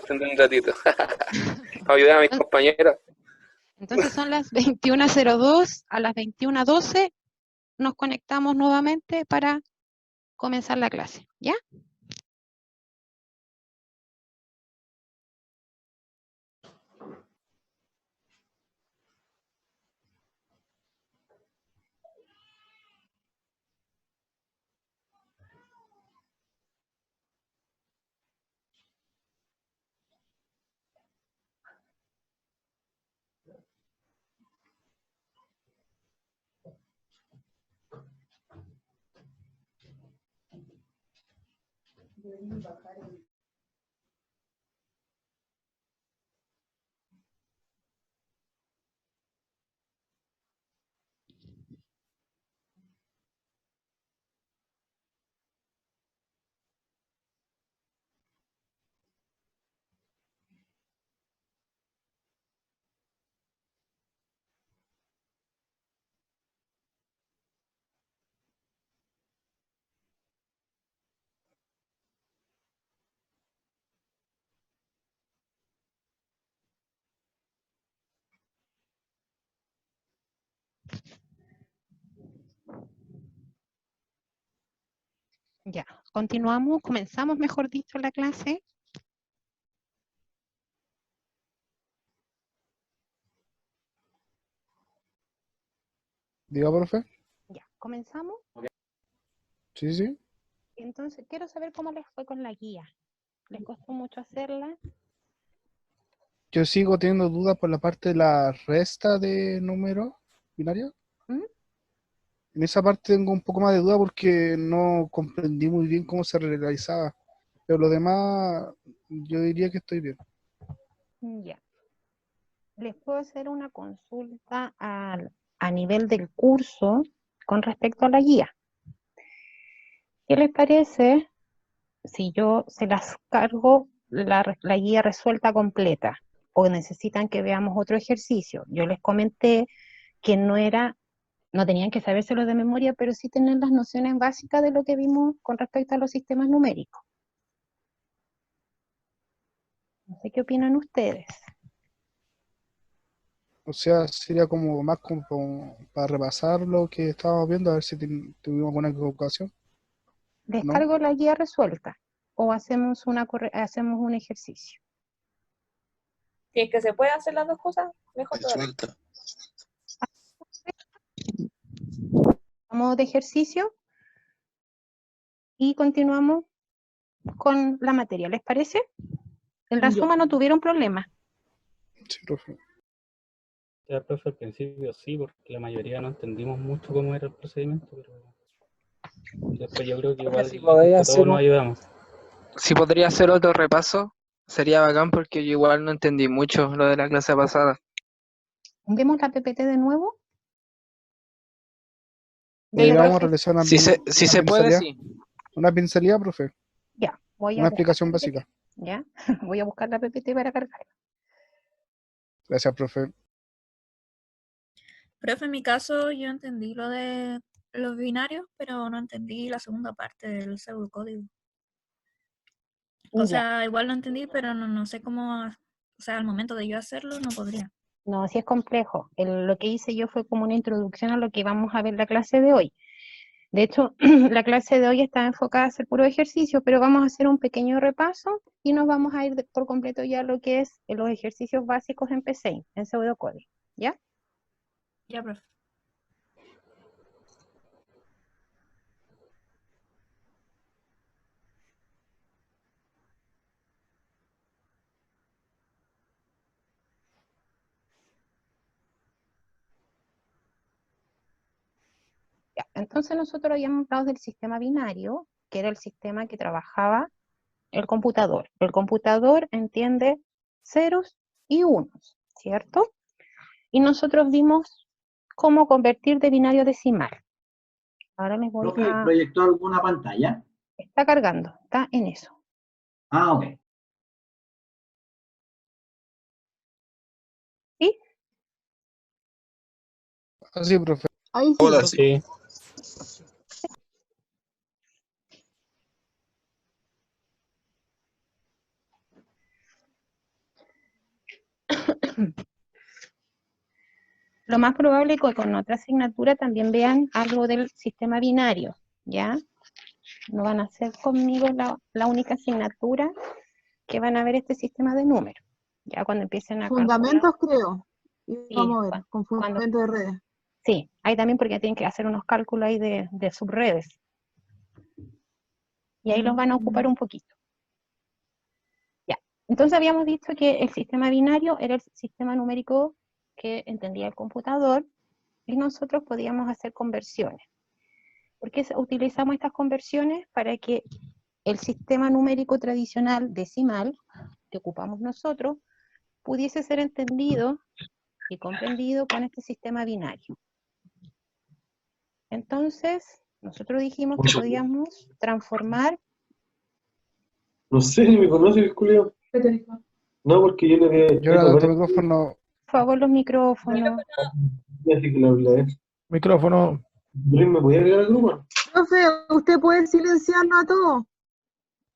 extender un ratito. Ayudar a mis compañeros. Entonces son las 21:02, a las 21:12 nos conectamos nuevamente para comenzar la clase, ¿ya? Ya, continuamos, comenzamos, mejor dicho, la clase. Diga, profe. Ya, comenzamos. Sí, sí. Entonces, quiero saber cómo les fue con la guía. ¿Les costó mucho hacerla? Yo sigo teniendo dudas por la parte de la resta de números binarios. ¿Mm? En esa parte tengo un poco más de duda porque no comprendí muy bien cómo se realizaba. Pero lo demás, yo diría que estoy bien. Ya. Les puedo hacer una consulta a nivel del curso con respecto a la guía. ¿Qué les parece si yo se las cargo la guía resuelta completa? ¿O necesitan que veamos otro ejercicio? Yo les comenté que no tenían que sabérselo de memoria, pero sí tener las nociones básicas de lo que vimos con respecto a los sistemas numéricos. No sé qué opinan ustedes. O sea, sería como más como para repasar lo que estábamos viendo, a ver si tuvimos alguna equivocación. ¿Les ¿No? cargo la guía resuelta o hacemos un ejercicio? Si es que se puede hacer las dos cosas, mejor todavía. Resuelta. Vamos de ejercicio y continuamos con la materia, ¿les parece? En la suma no tuvieron problema. Sí, profe. Ya, profe, al principio sí, porque la mayoría no entendimos mucho cómo era el procedimiento, pero después yo creo que Profe, igual si podría entre hacer todos nos ayudamos. Si podría hacer otro repaso, sería bacán porque yo igual no entendí mucho lo de la clase pasada. ¿Vemos la PPT de nuevo? Vamos a realizar una, Si se puede, pincelada. sí. Una pincelada, profe. Ya, voy a Una buscar explicación la PPT. básica. Ya, voy a buscar la PPT para cargarla. Gracias, profe. Profe, en mi caso yo entendí lo de los binarios, pero no entendí la segunda parte del pseudocódigo. O Ya. sea, igual lo entendí, pero no sé cómo, o sea, al momento de yo hacerlo no podría. No, sí es complejo. Lo que hice yo fue como una introducción a lo que vamos a ver la clase de hoy. De hecho, la clase de hoy está enfocada a hacer puro ejercicio, pero vamos a hacer un pequeño repaso y nos vamos a ir por completo ya a lo que es los ejercicios básicos en P6, en pseudocódigo. ¿Ya? Ya, profe. Ya. Entonces nosotros habíamos hablado del sistema binario, que era el sistema que trabajaba el computador. El computador entiende ceros y unos, ¿cierto? Y nosotros vimos cómo convertir de binario a decimal. Ahora les voy ¿Profe, a... proyectó alguna pantalla? Está cargando, está en eso. Ah, ok. ¿Sí? Así, profe. Ahí sí. Hola, sí. Sí, Lo más probable es que con otra asignatura también vean algo del sistema binario, ¿ya? No van a ser conmigo la única asignatura que van a ver este sistema de números. Ya cuando empiecen a calcular. Fundamentos, creo. Y Sí, vamos a ver, con cuando- fundamentos de redes. Sí, hay también porque tienen que hacer unos cálculos ahí de subredes. Y ahí los van a ocupar un poquito. Ya. Entonces habíamos dicho que el sistema binario era el sistema numérico que entendía el computador y nosotros podíamos hacer conversiones. ¿Por qué utilizamos estas conversiones? Para que el sistema numérico tradicional decimal que ocupamos nosotros pudiese ser entendido y comprendido con este sistema binario. Entonces, nosotros dijimos que podíamos transformar. No sé si me conoce el culiao. No, porque yo le había Yo ahora de tu micrófono. Por favor, los micrófonos. así que la hablé. Micrófono. ¿Me podía agregar al grupo? Profe, ¿usted puede silenciarlo a todos?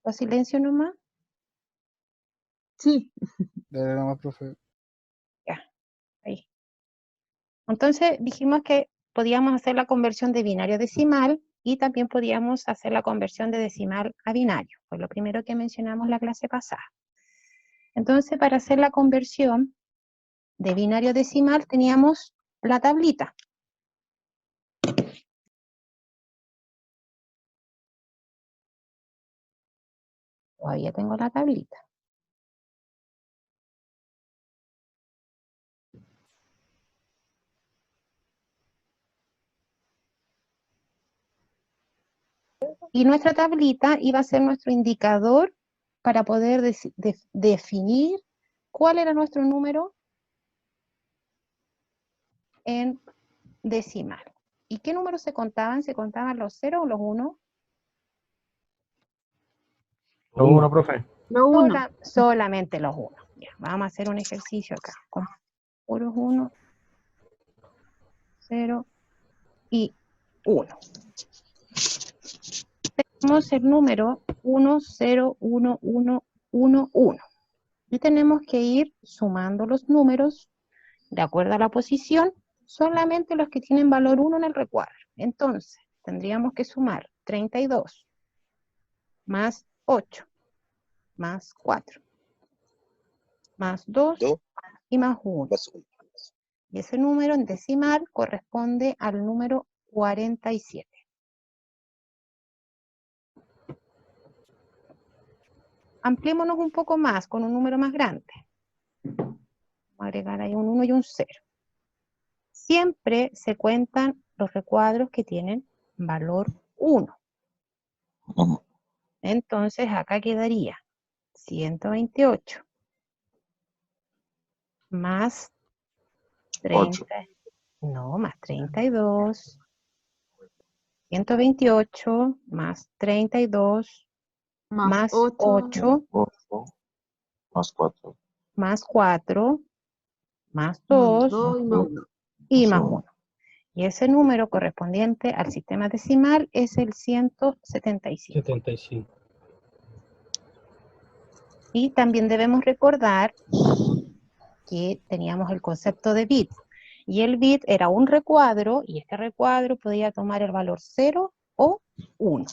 ¿O silencio nomás? Sí. Dale nomás, profe. Ya, ahí. Entonces dijimos que podíamos hacer la conversión de binario a decimal y también podíamos hacer la conversión de decimal a binario. Fue lo primero que mencionamos la clase pasada. Entonces, para hacer la conversión de binario a decimal teníamos la tablita. Todavía tengo la tablita. Y nuestra tablita iba a ser nuestro indicador para poder definir cuál era nuestro número en decimal. ¿Y qué números se contaban? ¿Se contaban los 0 o los 1? Lo uno, profe. Lo uno. Solamente los 1. Vamos a hacer un ejercicio acá. Con puros 1, 0 y 1. Tenemos el número 1, 0, 1, 1, 1, 1. Y tenemos que ir sumando los números de acuerdo a la posición, solamente los que tienen valor 1 en el recuadro. Entonces, tendríamos que sumar 32 más 8 más 4 más 2 y más 1. Y ese número en decimal corresponde al número 47. Ampliémonos un poco más con un número más grande. Vamos a agregar ahí un 1 y un 0. Siempre se cuentan los recuadros que tienen valor 1. Entonces acá quedaría 128 más 30, no, más 32, 128 más 32 más 8 Más 4. más 4 más Más 2 2 y más 1. y más 1. Y ese número correspondiente al sistema decimal es el 175. 75. Y también debemos recordar que teníamos el concepto de bit. Y el bit era un recuadro, y este recuadro podía tomar el valor 0 o 1.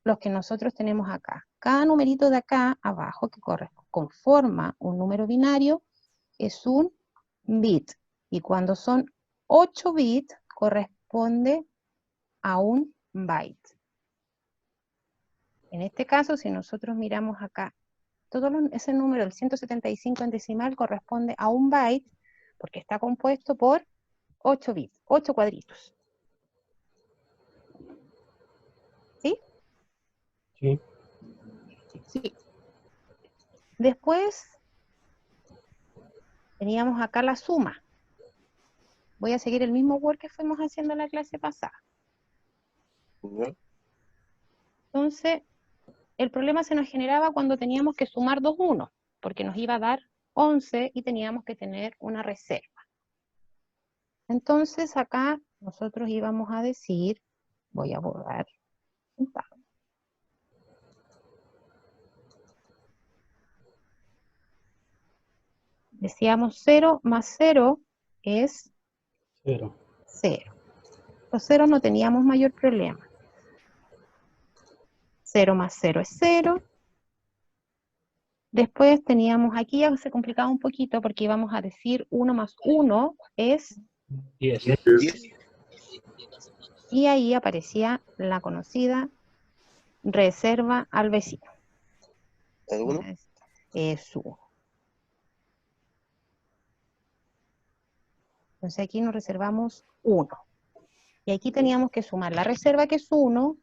Los que nosotros tenemos acá. Cada numerito de acá abajo que conforma un número binario es un bit. Y cuando son 8 bits, corresponde a un byte. En este caso, si nosotros miramos acá, ese número, el 175 en decimal, corresponde a un byte, porque está compuesto por 8 bits, 8 cuadritos. ¿Sí? Sí. Sí. Después, teníamos acá la suma. Voy a seguir el mismo Word que fuimos haciendo en la clase pasada. Entonces, el problema se nos generaba cuando teníamos que sumar 2 unos, porque nos iba a dar 11 y teníamos que tener una reserva. Entonces acá nosotros íbamos a decir, voy a borrar un tab. Decíamos 0 más 0 es 0. 0. Los ceros no teníamos mayor problema. 0 más 0 es 0. Después teníamos, aquí ya se complicaba un poquito porque íbamos a decir 1 más 1 es 10. 10. y ahí aparecía la conocida reserva al vecino. ¿Alguno? Es 1. Entonces aquí nos reservamos 1. Y aquí teníamos que sumar la reserva, que es 1,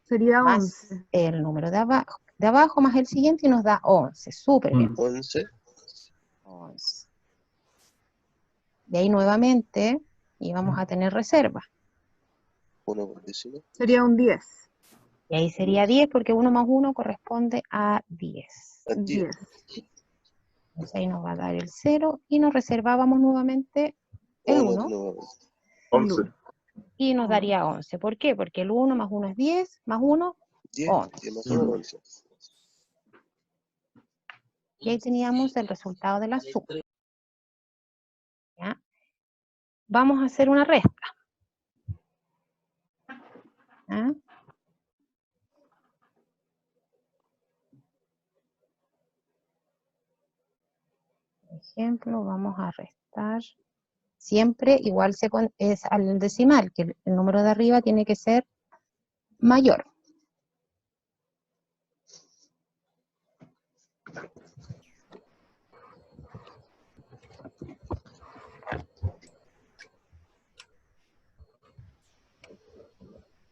Sería más 11. el número de abajo más el siguiente y nos da 11. Súper bien. 11. 11. De ahí nuevamente íbamos a tener reserva. 1 por décimo. Sería un 10. Y ahí sería 10 porque 1 más 1 corresponde a 10. A 10. 10. Entonces ahí nos va a dar el 0 y nos reservábamos nuevamente el 1 11. y nos daría 11. ¿Por qué? Porque el 1 más 1 es 10, más 1, 10. 11. 10 más 1, 11. Y ahí teníamos el resultado de la suma. ¿Ya? Vamos a hacer una resta. ¿Ya? Por ejemplo, vamos a restar. Siempre igual es al decimal, que el número de arriba tiene que ser mayor.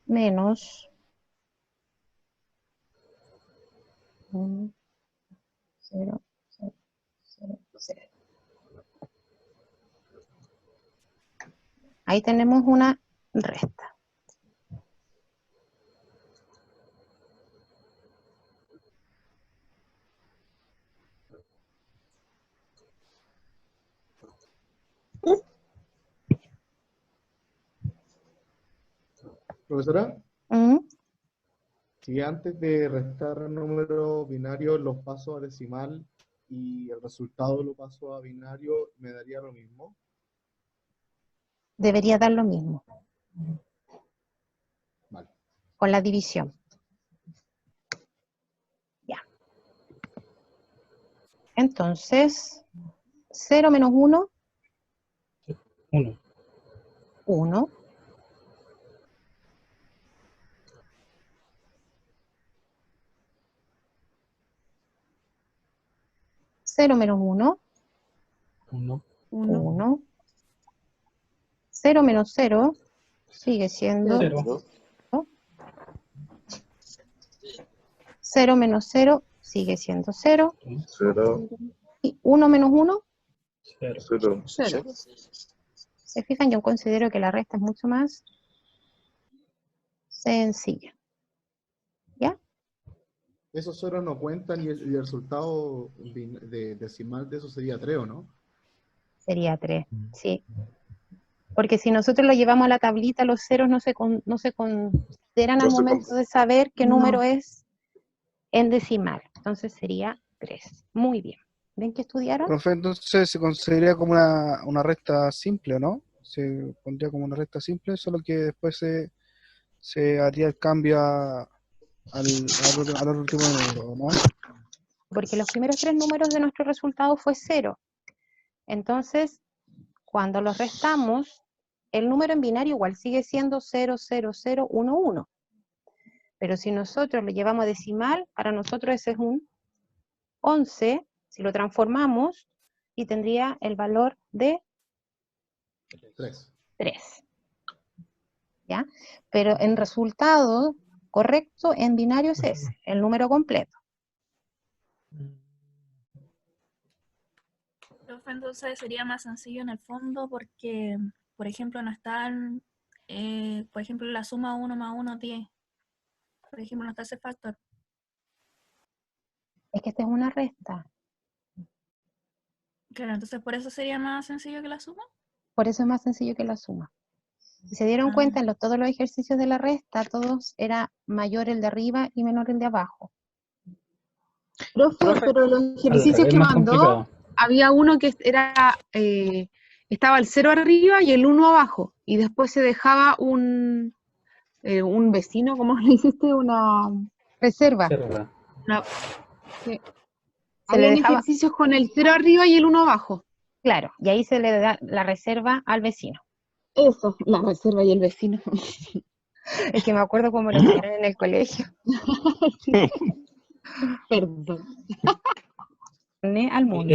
Menos 1, 0, 0, 0, 0. Ahí tenemos una resta. Profesora, ¿Mm? si antes de restar números binarios los paso a decimal y el resultado lo paso a binario, ¿me daría lo mismo? Debería dar lo mismo. Vale. Con la división. Ya. Entonces, 0 menos 1, 1. 1. 0 menos 1, 1. 1. 0 menos 0 sigue siendo 0. 0 menos 0 sigue siendo 0. 0. Y 1 menos 1, 0. 0. se fijan, yo considero que la resta es mucho más sencilla. ¿Ya? Esos ceros no cuentan y el resultado de decimal de eso sería 3, ¿o no? Sería 3, sí. Porque si nosotros lo llevamos a la tablita, los ceros no se consideran al momento de saber qué número es en decimal. Entonces sería 3. Muy bien. ¿Ven que estudiaron? Profe, entonces se consideraría como una resta simple, ¿no? Se pondría como una resta simple, solo que después se haría el cambio al último número, ¿no? Porque los primeros 3 números de nuestro resultado fue 0. Entonces, cuando los restamos, el número en binario igual sigue siendo 0, 0, 0, 1, 1. Pero si nosotros lo llevamos a decimal, para nosotros ese es un 11, si lo transformamos, y tendría el valor de 3. ¿Ya? Pero en resultado correcto en binario es ese, el número completo. Entonces sería más sencillo en el fondo porque, por ejemplo, no están, por ejemplo, la suma 1 más 1 es 10. Por ejemplo, no está ese factor. Es que esta es una resta. Claro, entonces por eso sería más sencillo que la suma. Por eso es más sencillo que la suma. Si se dieron cuenta, en todos los ejercicios de la resta, todos era mayor el de arriba y menor el de abajo. Profe, pero los ejercicios que mandó, había uno que era, estaba el 0 arriba y el 1 abajo, y después se dejaba un vecino, ¿cómo le hiciste? Una Reserva. Reserva. una- sí. Se le Habían dejaba, ejercicios con el 0 arriba y el 1 abajo. claro, y ahí se le da la reserva al vecino. Eso, la reserva y el vecino. Es que me acuerdo cómo lo enseñaron en el colegio. Perdón. Al mundo.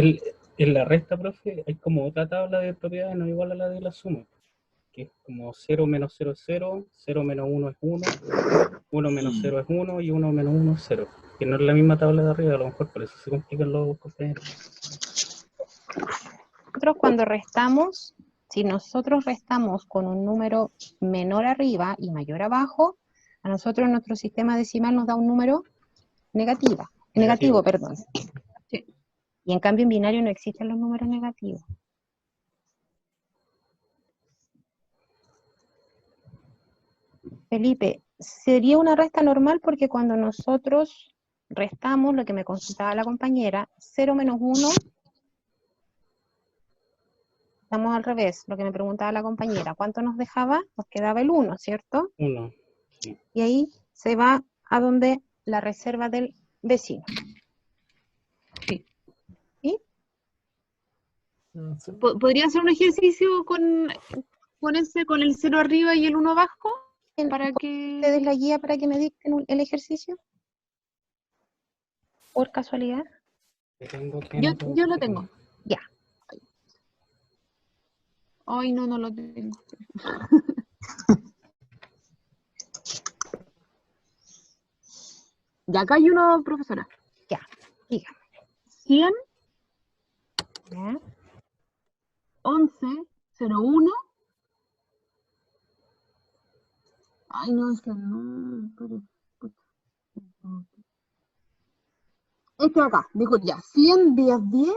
En la resta, profe, hay como otra tabla de propiedades no igual a la de la suma, que es como 0 menos 0 es 0, 0 menos 1 es 1, 1 menos 0 es 1 y 1 menos 1 es 0. Que no es la misma tabla de arriba, a lo mejor por eso se complican los compañeros. Nosotros cuando restamos, si nosotros restamos con un número menor arriba y mayor abajo, a nosotros nuestro sistema decimal nos da un número negativo, perdón. Sí. Y en cambio en binario no existen los números negativos. Felipe, sería una resta normal porque cuando nosotros restamos, lo que me consultaba la compañera, 0 menos 1, estamos al revés, lo que me preguntaba la compañera, ¿cuánto nos dejaba? Nos quedaba el 1, ¿cierto? 1. Sí. Y ahí se va a donde la reserva del vecino. Sí. ¿Sí? ¿Podría hacer un ejercicio con el 0 arriba y el 1 abajo? Para que... ¿Ustedes la guía para que me dicten el ejercicio? ¿Por casualidad? Yo lo tengo. Ya. Ay, no lo tengo. Ya acá hay uno, profesora. Ya, dígame. 100, ¿Ya? 11, 01. Ay, no, es que no. Este de acá, dijo ya. 100, 10, 10.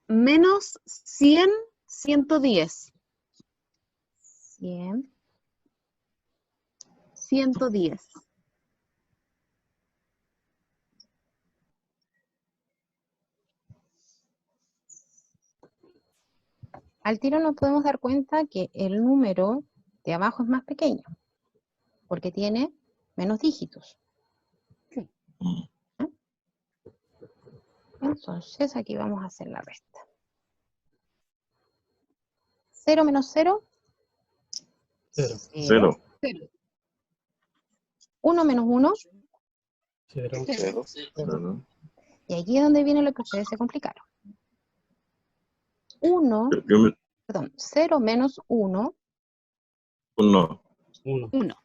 Menos 100, 110. 100. 110. Al tiro nos podemos dar cuenta que el número de abajo es más pequeño, porque tiene menos dígitos. Sí. ¿Ah? Entonces aquí vamos a hacer la resta. 0 menos 0. 0. 1 menos 1. 0. Y aquí es donde viene lo que ustedes se complicaron. 0 menos 1. 1. 1.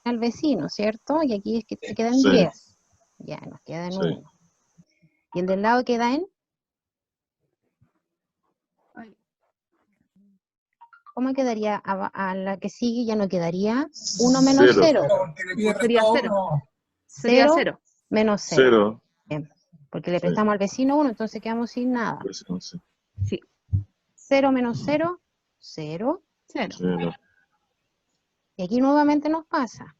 Al vecino, ¿cierto? Y aquí es que te quedan Sí. 10. Ya, nos queda en Sí. 1. Y el del lado queda en... ¿Cómo quedaría a la que sigue? Ya no quedaría 1 menos 0. Sería 0. 0 0. menos 0. 0. Bien, porque le prestamos al vecino 1, entonces quedamos sin nada. Sí. 0 menos 0, 0. 0. Y aquí nuevamente nos pasa.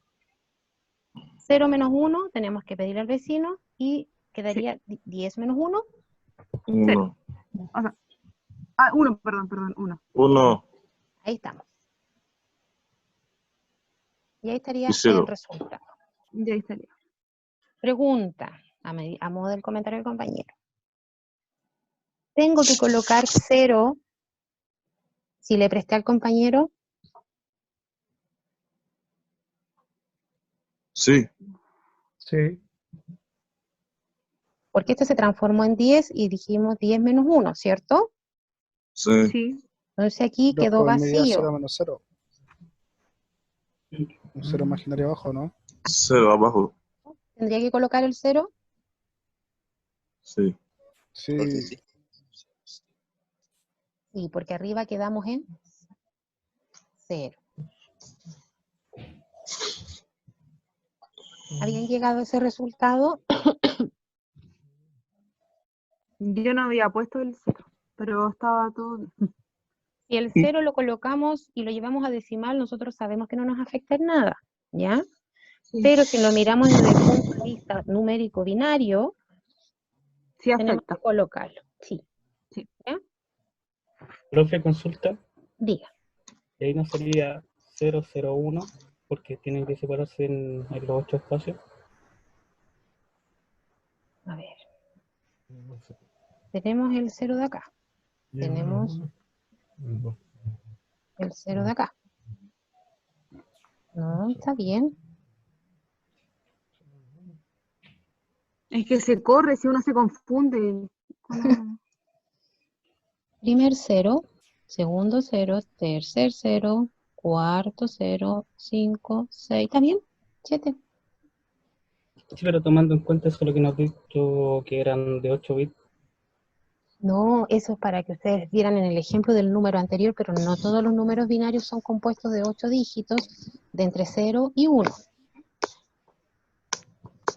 0 menos 1, tenemos que pedir al vecino y quedaría 10 menos 1. 1. O sea, 1, perdón, 1. 1. Ahí estamos. Y ahí estaría Y 0. el resultado. Y ahí estaría. Pregunta, a modo del comentario del compañero. ¿Tengo que colocar 0 si le presté al compañero? Sí. Sí. Porque esto se transformó en 10 y dijimos 10 menos 1, ¿cierto? Sí. Sí. Entonces aquí Dos quedó probabilidades, 0 vacío. menos 0. Un 0 imaginario abajo, ¿no? 0 abajo. ¿Tendría que colocar el 0? Sí. Sí. Sí, porque arriba quedamos en 0. ¿Habían llegado a ese resultado? Yo no había puesto el 0, pero estaba todo bien. Si el 0 lo colocamos y lo llevamos a decimal, nosotros sabemos que no nos afecta en nada, ¿ya? Sí. Pero si lo miramos desde el punto de vista numérico binario, Sí Tenemos afecta. que colocarlo. Sí. Sí. ¿Ya? Profe, consulta. Diga. Y ahí no sería 001 porque tienen que separarse en los 8 espacios. A ver. Tenemos el 0 de acá. Tenemos el 0 de acá. No, está bien. Es que se corre si uno se confunde. Primer 0, segundo 0, tercer 0, cuarto 0, 5, 6. ¿Está bien? 7. Sí, pero tomando en cuenta eso lo que nos has dicho que eran de 8 bits. No, eso es para que ustedes vieran en el ejemplo del número anterior, pero no todos los números binarios son compuestos de 8 dígitos, de entre 0 y 1.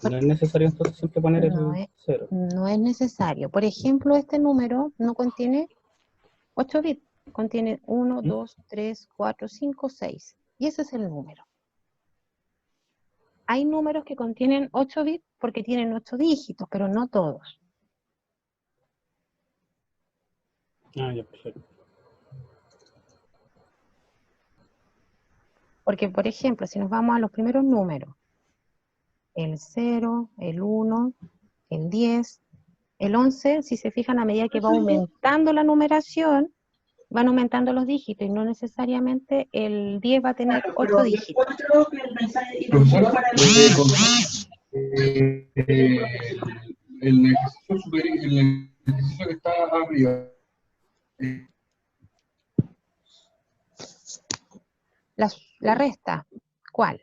No es necesario entonces siempre poner No el es, 0. no es necesario. Por ejemplo, este número no contiene 8 bits, contiene 1, 2, 3, 4, 5, 6. Y ese es el número. Hay números que contienen 8 bits porque tienen 8 dígitos, pero no todos. Ah, ya, perfecto. Porque, por ejemplo, si nos vamos a los primeros números, el 0, el 1, el 10, el 11, si se fijan, a medida que va aumentando la numeración, van aumentando los dígitos y no necesariamente el 10 va a tener 8 dígitos. Profesora, el ejercicio superior, el ejercicio que está arriba. La resta, ¿cuál?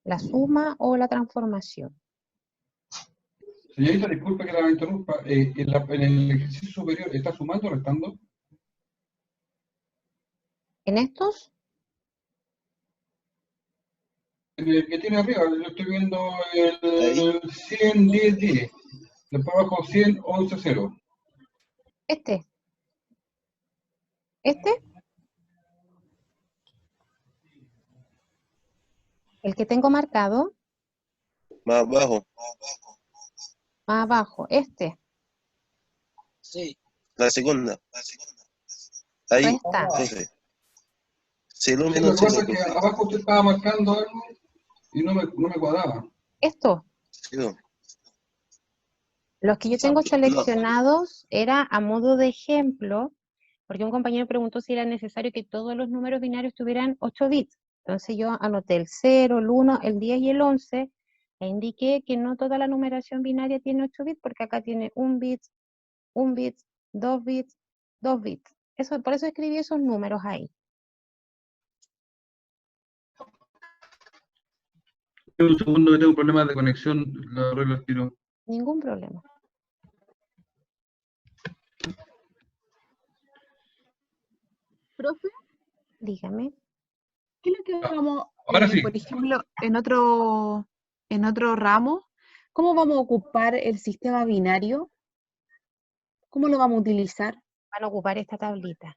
¿La suma o la transformación? Señorita, disculpe que la interrumpa. En el ejercicio superior, ¿está sumando o restando? ¿En estos? En el que tiene arriba, yo estoy viendo el 100, 10, 10. Después abajo 100, 11, 0. ¿Este? ¿Este? El que tengo marcado. Más abajo. Más abajo. ¿Este? Sí. La segunda. Ahí, Resta. profe. Cero Sí, lo menos que pasa cero, es que profe. abajo usted estaba marcando algo y no me cuadraba. ¿Esto? Cero. Los que yo tengo No. seleccionados era a modo de ejemplo, porque un compañero preguntó si era necesario que todos los números binarios tuvieran 8 bits. Entonces yo anoté el 0, el 1, el 10 y el 11, e indiqué que no toda la numeración binaria tiene 8 bits, porque acá tiene 1 bit, 1 bit, 2 bits, 2 bits. Eso, por eso escribí esos números ahí. Un segundo que tengo un problema de conexión, lo arreglo al tiro. Ningún problema. Profe, Dígame. ¿qué es lo que vamos, Ahora sí. por ejemplo, en otro ramo? ¿Cómo vamos a ocupar el sistema binario? ¿Cómo lo vamos a utilizar? Van a ocupar esta tablita.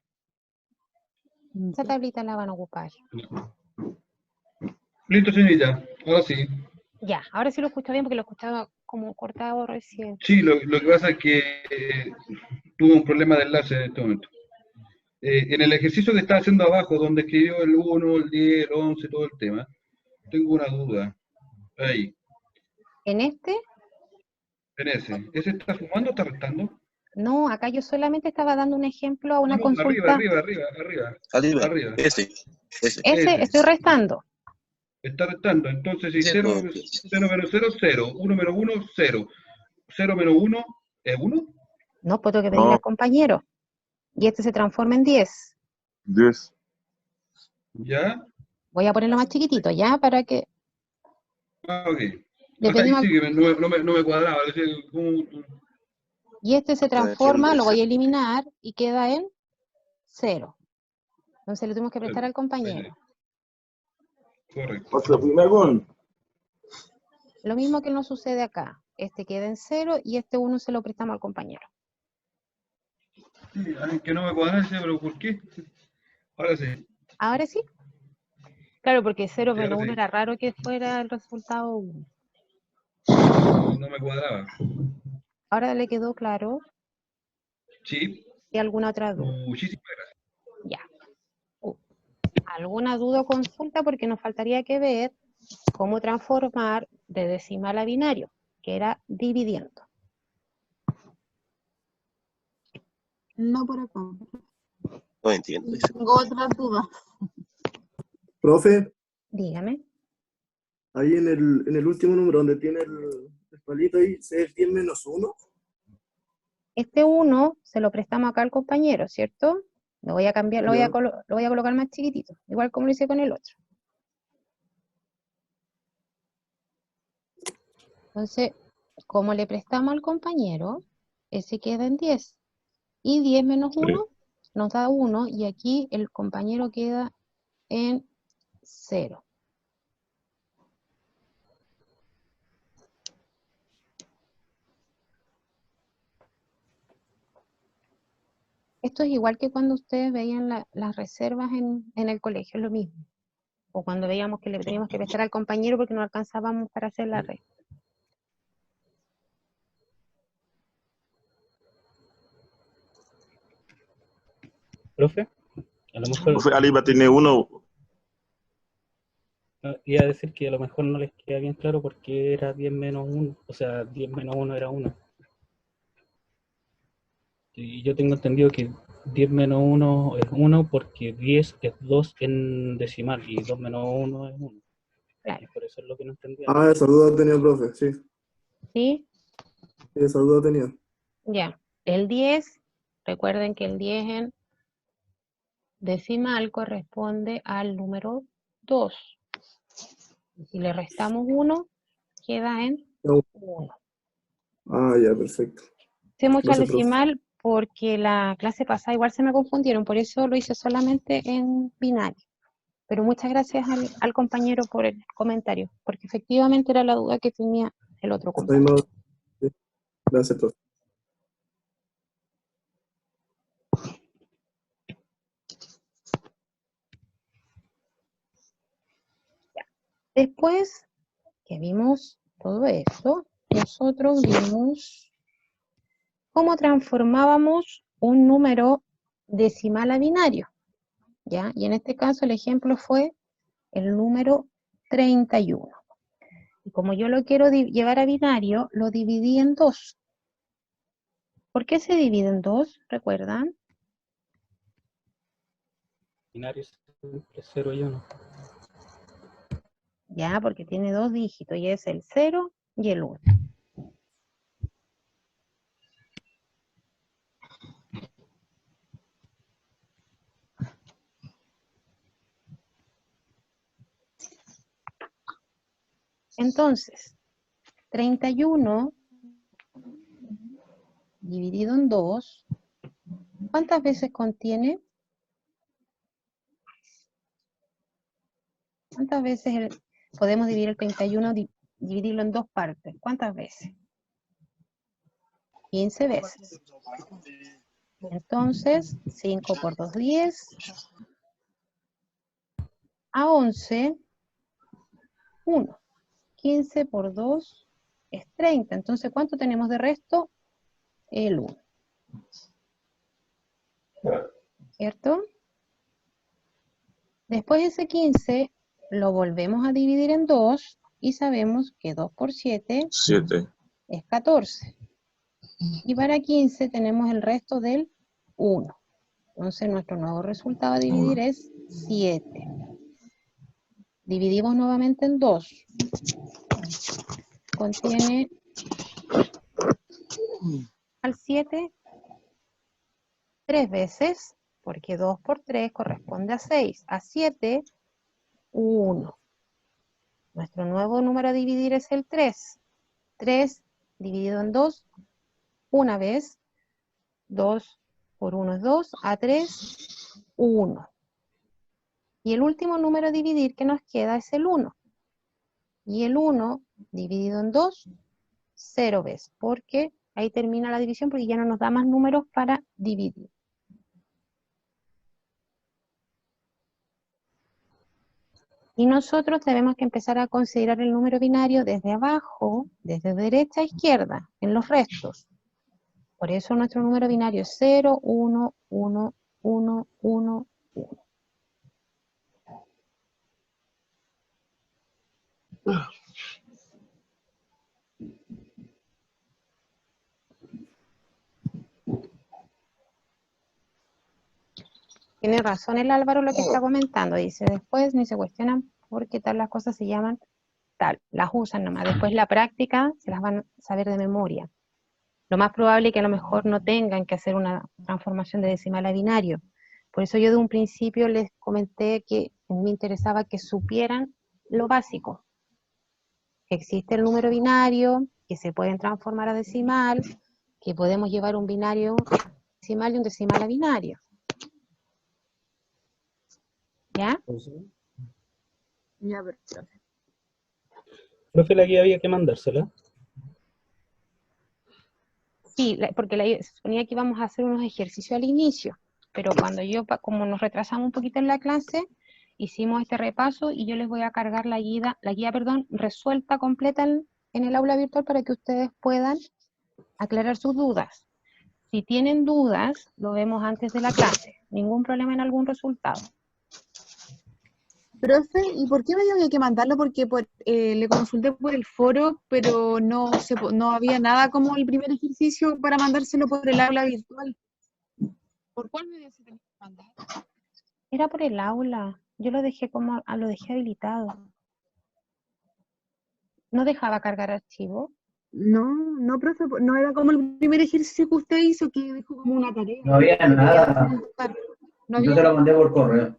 Esta tablita la van a ocupar. Listo, señorita. Ahora sí. Ya, ahora sí lo escucho bien porque lo escuchaba como cortado recién. Sí, lo que pasa es que tuvo un problema de enlace en este momento. En el ejercicio que está haciendo abajo, donde escribió el 1, el 10, el 11, todo el tema, tengo una duda. Ahí, ¿En este? en ese. ¿Ese está sumando o está restando? No, acá yo solamente estaba dando un ejemplo a una No, consulta. arriba. Arriba. Ese. Ese estoy restando. Está restando. Entonces, si Sí, 0 profe. menos 0, 0. 1 menos 1, 0. 0 menos 1, ¿es 1? No, puedo que pedirle No. al compañero. Y este se transforma en 10. 10. ¿Ya? Voy a ponerlo más chiquitito, ¿ya? Para que Ah, ok. le Ahí pedimos. sí, que no me cuadraba. Y este se transforma, lo voy a eliminar y queda en 0. Entonces le tuvimos que prestar al compañero. Correcto. Lo mismo que nos sucede acá. Este queda en 0 y este 1 se lo prestamos al compañero. Sí, que no me cuadra, pero ¿por qué? Ahora sí. ¿Ahora sí? Claro, porque 0 Sí, menos ahora 1 sí. era raro que fuera el resultado 1. No me cuadraba. ¿Ahora le quedó claro? Sí. ¿Y alguna otra duda? Muchísimas gracias. Ya. ¿Alguna duda o consulta? Porque nos faltaría que ver cómo transformar de decimal a binario, que era dividiendo. No por acá. No entiendo eso. Tengo otras dudas. Profe, Dígame. ahí en el último número donde tiene el palito ahí, ¿es 10 menos 1? Este 1 se lo prestamos acá al compañero, ¿cierto? Lo voy a cambiar, lo voy a colocar más chiquitito, igual como lo hice con el otro. Entonces, como le prestamos al compañero, ese queda en 10. Y 10 menos 1 nos da 1, y aquí el compañero queda en 0. Esto es igual que cuando ustedes veían las reservas en el colegio, es lo mismo. O cuando veíamos que le teníamos que prestar al compañero porque no alcanzábamos para hacer la red. Profe, a lo mejor Profe, Aliba tiene uno. iba a decir que a lo mejor no les queda bien claro porque era 10 menos 1, o sea, 10 menos 1 era 1. Y yo tengo entendido que 10 menos 1 es 1 porque 10 es 2 en decimal y 2 menos 1 es 1. Claro. Por eso es lo que no entendía. Ah, esa duda tenía el profe, sí. ¿Sí? Esa duda tenía. Ya. El 10, recuerden que el 10 en decimal corresponde al número 2. Y si le restamos 1, queda en 1. Ah, ya, perfecto. Hice mucho al Gracias, profe. decimal porque la clase pasada igual se me confundieron, por eso lo hice solamente en binario. Pero muchas gracias al compañero por el comentario, porque efectivamente era la duda que tenía el otro compañero. Sí. Gracias, profe. Después que vimos todo esto, nosotros vimos cómo transformábamos un número decimal a binario, ¿ya? Y en este caso el ejemplo fue el número 31. Y como yo lo quiero llevar a binario, lo dividí en 2. ¿Por qué se divide en 2? ¿Recuerdan? Binario es 0 y 1. Ya, porque tiene 2 dígitos, y es el 0 y el 1. Entonces, 31 dividido en 2, ¿cuántas veces contiene? ¿Cuántas veces podemos dividir el 31, dividirlo en 2 partes? ¿Cuántas veces? 15 veces. Entonces, 5 por 2, 10. A 11, 1. 15 por 2 es 30. Entonces, ¿cuánto tenemos de resto? El 1. ¿Cierto? Después ese 15 lo volvemos a dividir en 2 y sabemos que 2 por 7 es 14. Y para 15 tenemos el resto del 1. Entonces nuestro nuevo resultado a dividir es 7. Dividimos nuevamente en 2. Contiene al 7 3 veces, porque 2 por 3 corresponde a 6. A 7, 1. Nuestro nuevo número a dividir es el 3. 3 dividido en 2, una vez. 2 por 1 es 2. A 3, 1. Y el último número a dividir que nos queda es el 1. Y el 1 dividido en 2, 0 veces. Porque ahí termina la división porque ya no nos da más números para dividir. Y nosotros tenemos que empezar a considerar el número binario desde abajo, desde derecha a izquierda, en los restos. Por eso nuestro número binario es 0, 1, 1, 1, 1, 1. Tiene razón el Álvaro lo que está comentando. Dice, después ni se cuestionan por qué tal las cosas se llaman tal. Las usan nomás. Después la práctica se las van a saber de memoria. Lo más probable es que a lo mejor no tengan que hacer una transformación de decimal a binario. Por eso yo de un principio les comenté que me interesaba que supieran lo básico. Que existe el número binario, que se pueden transformar a decimal, que podemos llevar un binario decimal y un decimal a binario. ¿Ya? Ya, pero... Profe, la guía había que mandársela. Sí, porque se suponía que íbamos a hacer unos ejercicios al inicio, pero cuando como nos retrasamos un poquito en la clase, hicimos este repaso y yo les voy a cargar la guía resuelta completa en el aula virtual para que ustedes puedan aclarar sus dudas. Si tienen dudas, lo vemos antes de la clase. Ningún problema en algún resultado. Profe, ¿y por qué me dijo que hay que mandarlo? Porque le consulté por el foro, pero no había nada como el primer ejercicio para mandárselo por el aula virtual. ¿Por cuál medio se tenía que mandar? Era por el aula. Yo lo dejé lo dejé habilitado. ¿No dejaba cargar archivo? No, profe, no era como el primer ejercicio que usted hizo, que dejó como una tarea. No había nada. Yo te lo mandé por correo.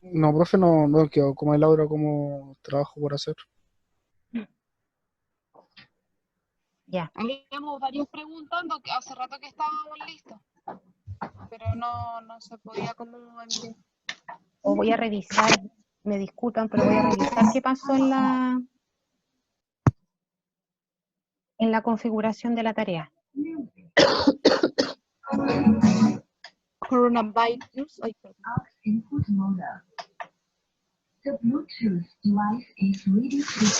No, profe, no quedó como el aura como trabajo por hacer. Ya. Habíamos varios preguntando, que hace rato que estábamos listos, pero no se podía como enviar. O voy a revisar, me disculpan, pero voy a revisar qué pasó en la configuración de la tarea. Coronavirus. Input mode. The Bluetooth device is ready to pair.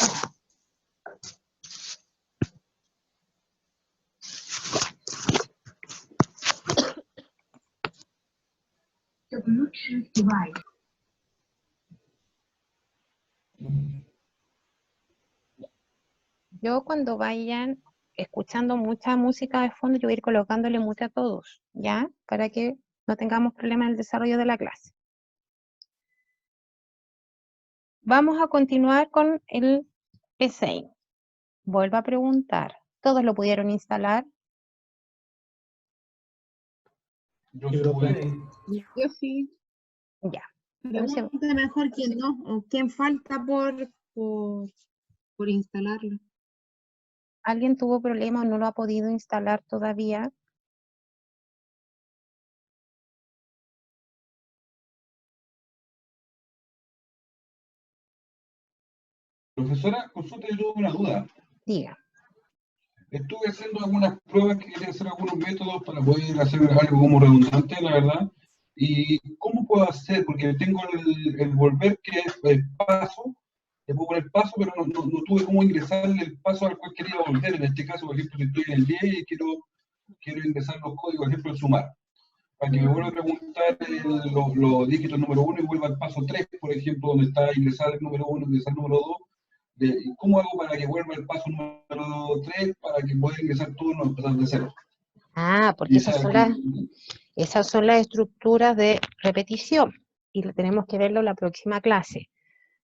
The Bluetooth device. Yo cuando vayan escuchando mucha música de fondo, yo voy a ir colocándole mucha a todos, ¿ya? Para que no tengamos problemas en el desarrollo de la clase. Vamos a continuar con el P6. Vuelvo a preguntar, ¿todos lo pudieron instalar? Yo sí. Ya. Pregunta mejor quién no, o quién falta por instalarlo. ¿Alguien tuvo problemas o no lo ha podido instalar todavía? Profesora, consulta, yo tuve una duda. Diga. Estuve haciendo algunas pruebas que quería hacer algunos métodos para poder hacer algo como redundante, la verdad. ¿Y cómo puedo hacer? Porque tengo el volver, que es el paso. Le puedo poner paso, pero no tuve cómo ingresarle el paso al cual quería volver. En este caso, por ejemplo, si estoy en el 10 y quiero ingresar los códigos, por ejemplo, el sumar. Para que me vuelva a preguntar los dígitos número 1 y vuelva al paso 3, por ejemplo, donde está ingresar el número 1, ingresar el número 2. ¿Cómo hago para que vuelva el paso número 3 para que pueda ingresar todo no empezar de cero? Ah, porque esas son las estructuras de repetición y tenemos que verlo en la próxima clase.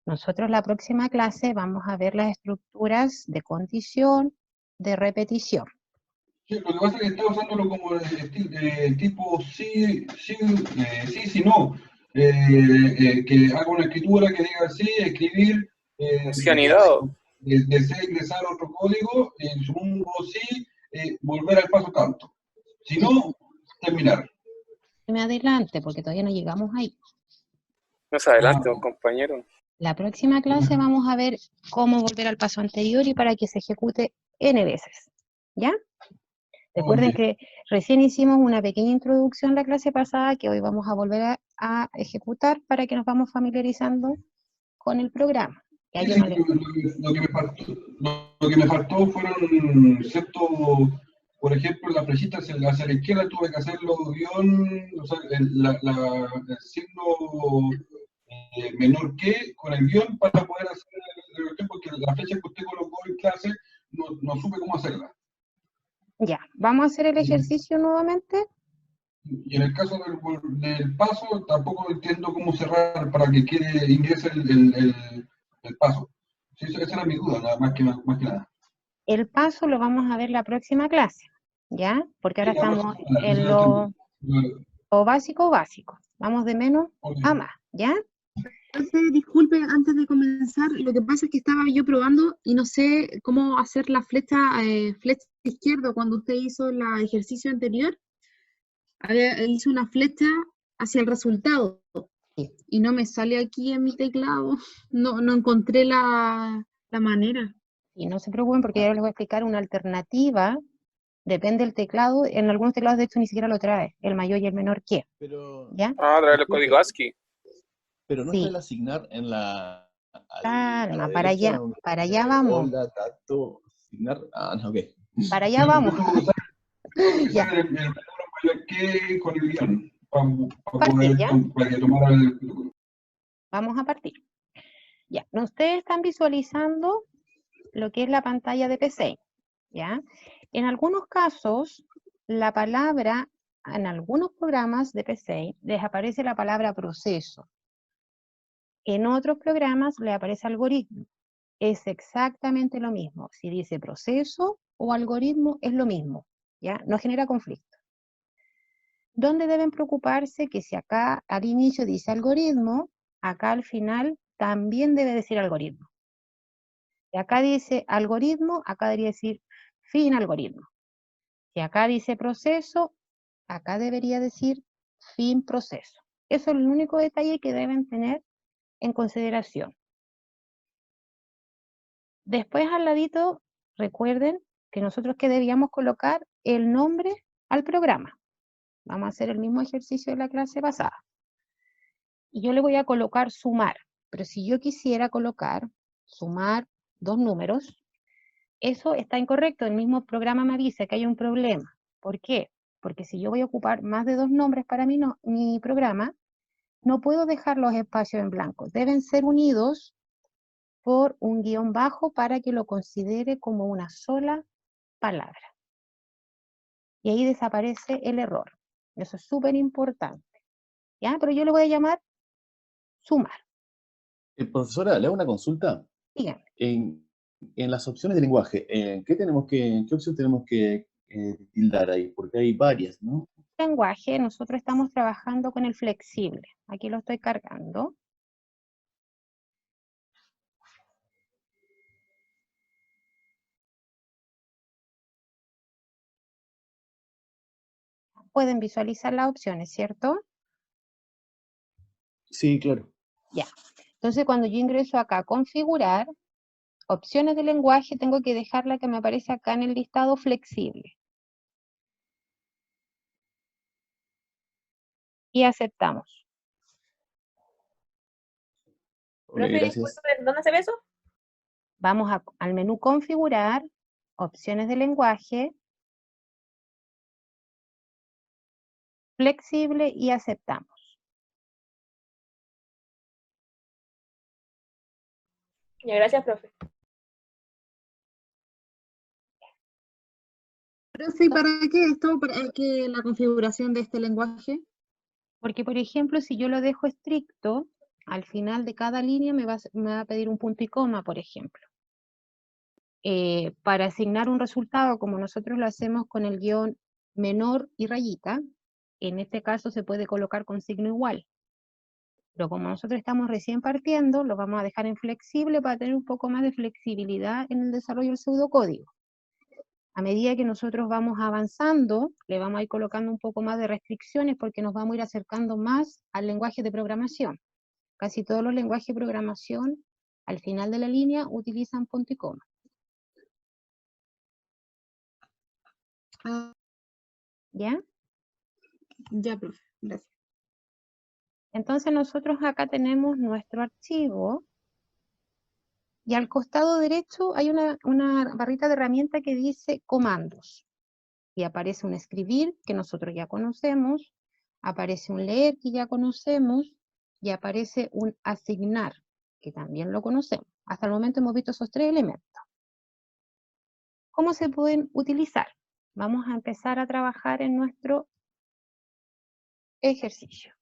Nosotros la próxima clase vamos a ver las estructuras de condición, de repetición. Sí, lo que pasa es que estaba usándolo como tipo sí, no. Que haga una escritura que diga sí, escribir. Desea ingresar otro código, supongo sí, volver al paso tanto. Si no, terminar. Me adelante, porque todavía no llegamos ahí. No se adelante, compañero. La próxima clase vamos a ver cómo volver al paso anterior y para que se ejecute N veces. ¿Ya? Recuerden que recién hicimos una pequeña introducción la clase pasada que hoy vamos a volver a ejecutar para que nos vamos familiarizando con el programa. Ya Sí, yo sí, no le- lo que me faltó fueron ciertos, por ejemplo, la flechita hacia la izquierda tuve que hacerlo guión, o sea, el signo menor que con el guión para poder hacer el cuestión, porque la flecha que usted colocó en clase no supe cómo hacerla. Ya, vamos a hacer el ejercicio nuevamente. Y en el caso del paso, tampoco entiendo cómo cerrar para que ingrese el paso. Sí, esa era mi duda, más que nada. El paso lo vamos a ver la próxima clase, ¿ya? Porque ahora Sí, la estamos próxima, en ya entiendo. lo básico. Vamos de menos a más, ¿ya? Entonces, disculpe, antes de comenzar, lo que pasa es que estaba yo probando y no sé cómo hacer la flecha izquierda. Cuando usted hizo el ejercicio anterior, hizo una flecha hacia el resultado y no me sale aquí en mi teclado. No encontré la manera. Y no se preocupen porque yo les voy a explicar una alternativa. Depende del teclado. En algunos teclados, de hecho, ni siquiera lo trae. El mayor y el menor que. Pero, ¿Ya? Ah, traer el disculpe, código ASCII. pero no Sí. está el asignar en a la Calma, derecha, para allá vamos. hola, tacto, asignar. Ah, no, ok. Para allá vamos. Ya. El mayor que con el guión, Partir, ¿ya? para que tomara el... Vamos a partir. Ya, ustedes están visualizando lo que es la pantalla de PC, ¿ya? En algunos casos, la palabra, en algunos programas de PC, les aparece la palabra proceso. En otros programas le aparece algoritmo. Es exactamente lo mismo. Si dice proceso o algoritmo, es lo mismo, ¿ya? No genera conflicto. ¿Dónde deben preocuparse? Que si acá al inicio dice algoritmo, acá al final también debe decir algoritmo. Si acá dice algoritmo, acá debería decir fin algoritmo. Si acá dice proceso, acá debería decir fin proceso. Eso es el único detalle que deben tener en consideración. Después al ladito, recuerden que nosotros que debíamos colocar el nombre al programa. Vamos a hacer el mismo ejercicio de la clase pasada. Y yo le voy a colocar sumar, pero si yo quisiera colocar sumar dos números, eso está incorrecto. El mismo programa me avisa que hay un problema. ¿Por qué? Porque si yo voy a ocupar más de dos nombres para mi programa, no puedo dejar los espacios en blanco. Deben ser unidos por un guión bajo para que lo considere como una sola palabra. Y ahí desaparece el error. Eso es súper importante. ¿Ya? Pero yo le voy a llamar sumar. Profesora, le hago una consulta. Dígame. En las opciones de lenguaje, ¿qué opción tenemos que tildar ahí? Porque hay varias, ¿no? Lenguaje, nosotros estamos trabajando con el flexible. Aquí lo estoy cargando. Pueden visualizar las opciones, ¿cierto? Sí, claro. Ya. Entonces, cuando yo ingreso acá a configurar, opciones de lenguaje, tengo que dejar la que me aparece acá en el listado flexible. Y aceptamos. Profe, gracias. ¿Dónde se ve eso? Vamos al menú configurar, opciones de lenguaje, flexible y aceptamos. Ya, gracias, profe. Profe, ¿y para qué esto? ¿Para qué la configuración de este lenguaje? Porque, por ejemplo, si yo lo dejo estricto, al final de cada línea me va a pedir un punto y coma, por ejemplo. Para asignar un resultado, como nosotros lo hacemos con el guión menor y rayita, en este caso se puede colocar con signo igual. Pero como nosotros estamos recién partiendo, lo vamos a dejar en flexible para tener un poco más de flexibilidad en el desarrollo del pseudocódigo. A medida que nosotros vamos avanzando, le vamos a ir colocando un poco más de restricciones porque nos vamos a ir acercando más al lenguaje de programación. Casi todos los lenguajes de programación, al final de la línea, utilizan punto y coma. ¿Ya? Ya, profe, gracias. Entonces nosotros acá tenemos nuestro archivo Y al costado derecho hay una barrita de herramienta que dice comandos. Y aparece un escribir, que nosotros ya conocemos, aparece un leer, que ya conocemos, y aparece un asignar, que también lo conocemos. Hasta el momento hemos visto esos tres elementos. ¿Cómo se pueden utilizar? Vamos a empezar a trabajar en nuestro ejercicio.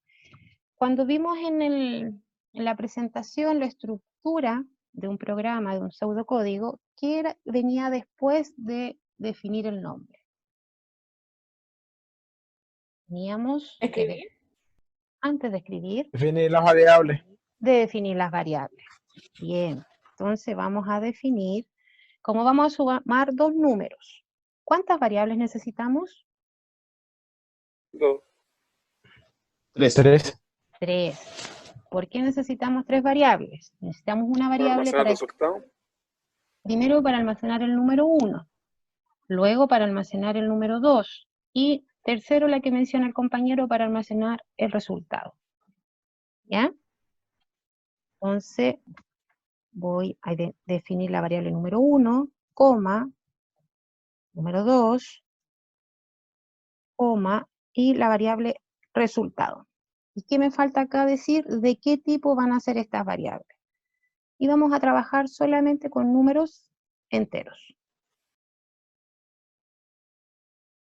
Cuando vimos en la presentación la estructura de un programa, de un pseudocódigo, ¿qué venía después de definir el nombre? Teníamos antes de escribir, Definir las variables. de definir las variables. Bien, entonces vamos a definir, ¿cómo vamos a sumar dos números? ¿Cuántas variables necesitamos? 2. 3. 3. ¿Por qué necesitamos 3 variables? Necesitamos una Para variable almacenar para, resultado. primero para almacenar el número 1, luego para almacenar el número 2 y tercero la que menciona el compañero para almacenar el resultado. ¿Ya? Entonces voy a definir la variable número 1, coma, número 2, coma, y la variable resultado. ¿Y qué me falta acá decir? ¿De qué tipo van a ser estas variables? Y vamos a trabajar solamente con números enteros.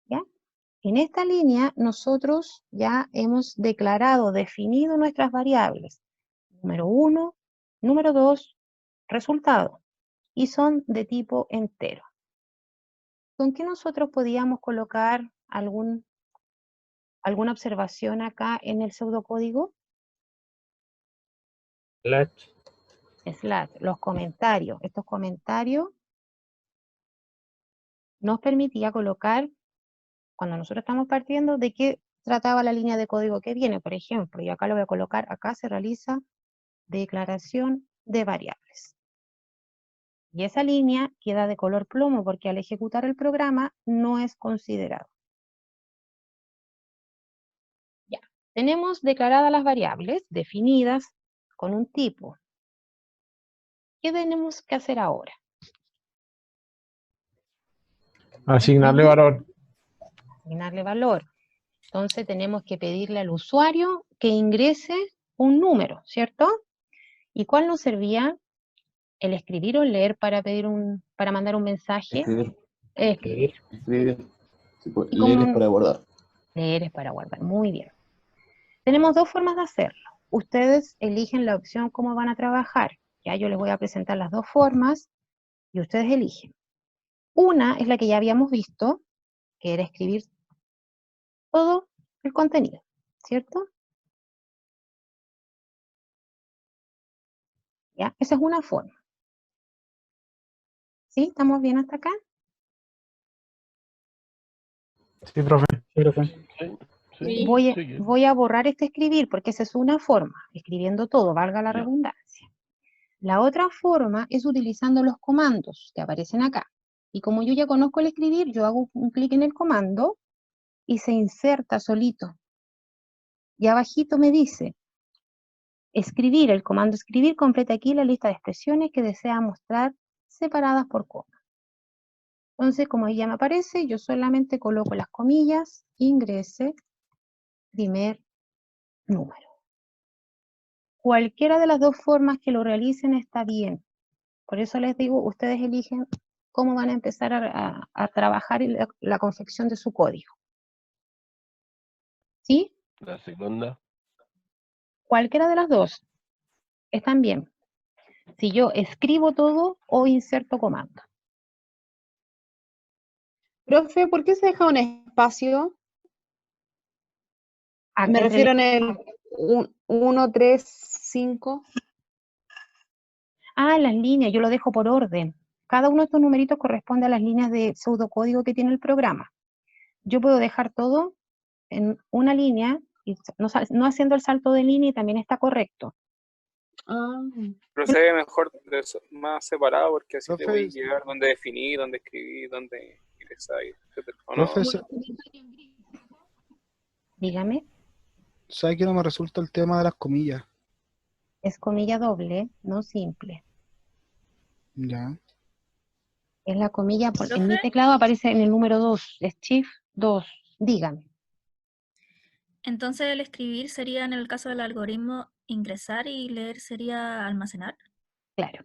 ¿Ya? En esta línea nosotros ya hemos declarado, definido nuestras variables. Número 1, número 2, resultado. Y son de tipo entero. ¿Con qué nosotros podíamos colocar alguna observación acá en el pseudocódigo? Slash, los comentarios. Estos comentarios nos permitía colocar, cuando nosotros estamos partiendo, de qué trataba la línea de código que viene. Por ejemplo, yo acá lo voy a colocar, acá se realiza declaración de variables. Y esa línea queda de color plomo porque al ejecutar el programa no es considerado. Ya, tenemos declaradas las variables definidas con un tipo. ¿Qué tenemos que hacer ahora? Asignarle valor. Asignarle valor. Entonces tenemos que pedirle al usuario que ingrese un número, ¿cierto? ¿Y cuál nos servía? ¿El escribir o el leer para para mandar un mensaje? Escribir. Escribir. Escribir. Sí, pues, ¿Y leer es cómo? para guardar. Leer es para guardar, muy bien. Tenemos dos formas de hacerlo. Ustedes eligen la opción cómo van a trabajar. Ya yo les voy a presentar las dos formas y ustedes eligen. Una es la que ya habíamos visto, que era escribir todo el contenido, ¿cierto? ¿Ya? Esa es una forma. ¿Sí? ¿Estamos bien hasta acá? Sí, profe. Sí. Voy a borrar este escribir porque esa es una forma, escribiendo todo, valga la redundancia. La otra forma es utilizando los comandos que aparecen acá. Y como yo ya conozco el escribir, yo hago un clic en el comando y se inserta solito. Y abajito me dice, escribir, el comando escribir completa aquí la lista de expresiones que desea mostrar separadas por coma. Entonces, como ahí ya me aparece, yo solamente coloco las comillas, ingrese, primer número. Cualquiera de las dos formas que lo realicen está bien. Por eso les digo, ustedes eligen cómo van a empezar a trabajar en la confección de su código. ¿Sí? La segunda. Cualquiera de las dos están bien. Si yo escribo todo o inserto comando. Profe, ¿por qué se deja un espacio? Me refiero en el 1, 3, 5. Ah, las líneas, yo lo dejo por orden. Cada uno de estos numeritos corresponde a las líneas de pseudocódigo que tiene el programa. Yo puedo dejar todo en una línea, y no haciendo el salto de línea y también está correcto. Pero se ve mejor más separado porque así te voy a Profe, llegar donde definir, donde escribir, donde ingresar, etc. ¿O no? Profe, Dígame. ¿sabe que no me resulta el tema de las comillas? Es comilla doble, no simple. Ya. Es la comilla, en mi ¿Profe? teclado aparece en el número 2, es Shift 2, dígame. Entonces el escribir sería, en el caso del algoritmo, ingresar y leer sería almacenar. Claro,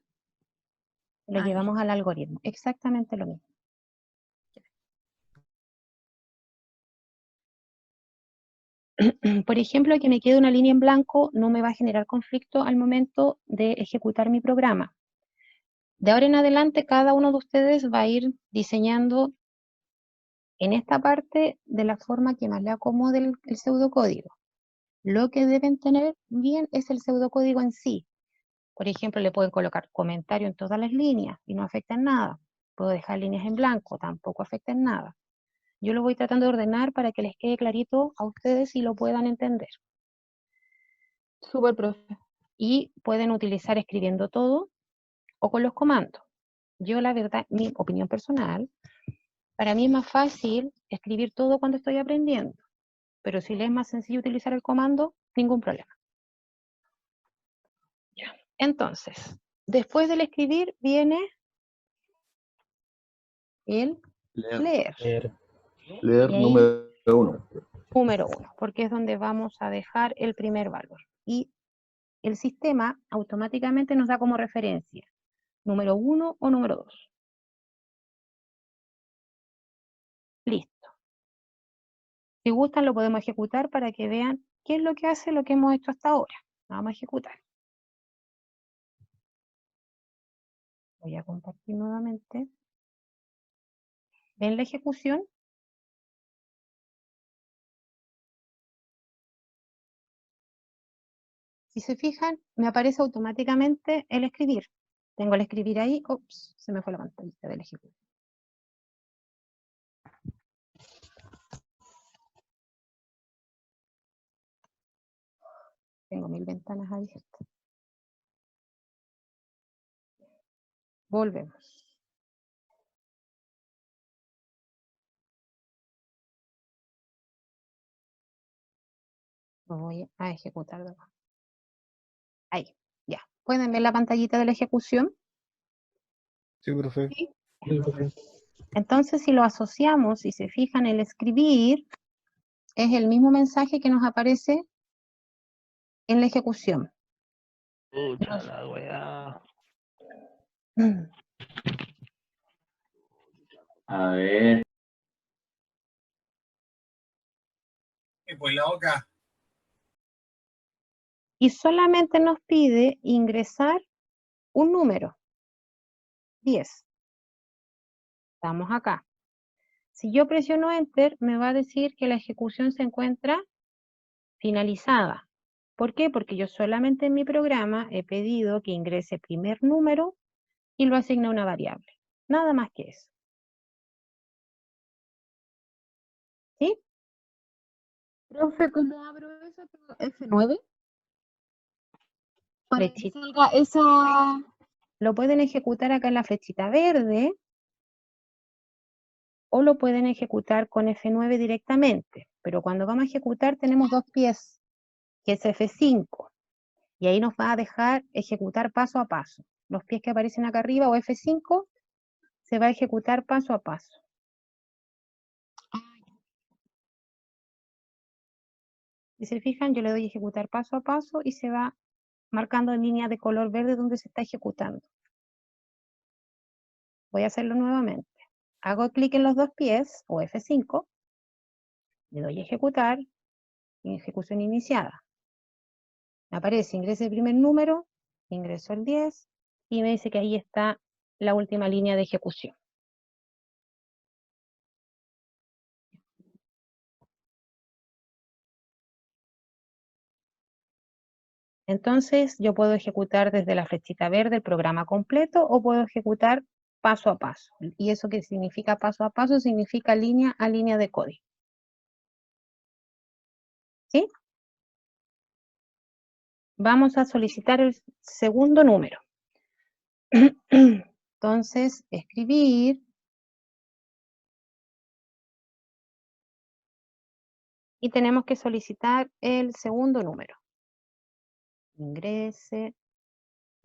lo Ah, ya. llevamos al algoritmo, exactamente lo mismo. Por ejemplo, que me quede una línea en blanco no me va a generar conflicto al momento de ejecutar mi programa. De ahora en adelante, cada uno de ustedes va a ir diseñando en esta parte de la forma que más le acomode el pseudocódigo. Lo que deben tener bien es el pseudocódigo en sí. Por ejemplo, le pueden colocar comentario en todas las líneas y no afecta en nada. Puedo dejar líneas en blanco, tampoco afecta en nada. Yo lo voy tratando de ordenar para que les quede clarito a ustedes y lo puedan entender. Súper, profe. Y pueden utilizar escribiendo todo o con los comandos. Yo, la verdad, mi opinión personal, para mí es más fácil escribir todo cuando estoy aprendiendo. Pero si les es más sencillo utilizar el comando, ningún problema. Ya. Entonces, después del escribir viene el leer. Leer Y ahí, número 1. número 1, porque es donde vamos a dejar el primer valor. Y el sistema automáticamente nos da como referencia número 1 o número 2. Listo. Si gustan lo podemos ejecutar para que vean qué es lo que hace lo que hemos hecho hasta ahora. Vamos a ejecutar. Voy a compartir nuevamente. ¿Ven la ejecución? Si se fijan, me aparece automáticamente el escribir. Tengo el escribir ahí. Ups, se me fue la pantalla del ejecutar. Tengo 1000 ventanas abiertas. Volvemos. Lo voy a ejecutar de nuevo. Ahí, ya. ¿Pueden ver la pantallita de la ejecución? Sí, profe. Entonces, si lo asociamos y se fijan, el escribir es el mismo mensaje que nos aparece en la ejecución. Pucha la weá. A ver. Pues la boca. Y solamente nos pide ingresar un número. 10. Estamos acá. Si yo presiono Enter, me va a decir que la ejecución se encuentra finalizada. ¿Por qué? Porque yo solamente en mi programa he pedido que ingrese primer número y lo asigna a una variable. Nada más que eso. ¿Sí? Profe, ¿cómo abro eso? F9. Para que Flechita. salga esa... Lo pueden ejecutar acá en la flechita verde o lo pueden ejecutar con F9 directamente. Pero cuando vamos a ejecutar tenemos dos pies, que es F5. Y ahí nos va a dejar ejecutar paso a paso. Los pies que aparecen acá arriba o F5 se va a ejecutar paso a paso. Si se fijan, yo le doy ejecutar paso a paso y se va marcando en línea de color verde donde se está ejecutando. Voy a hacerlo nuevamente. Hago clic en los dos pies o F5, le doy ejecutar y ejecución iniciada. Me aparece ingrese el primer número, ingreso el 10 y me dice que ahí está la última línea de ejecución. Entonces yo puedo ejecutar desde la flechita verde el programa completo o puedo ejecutar paso a paso. ¿Y eso qué significa paso a paso? Significa línea a línea de código. ¿Sí? Vamos a solicitar el segundo número. Entonces, escribir. Y tenemos que solicitar el segundo número. Ingrese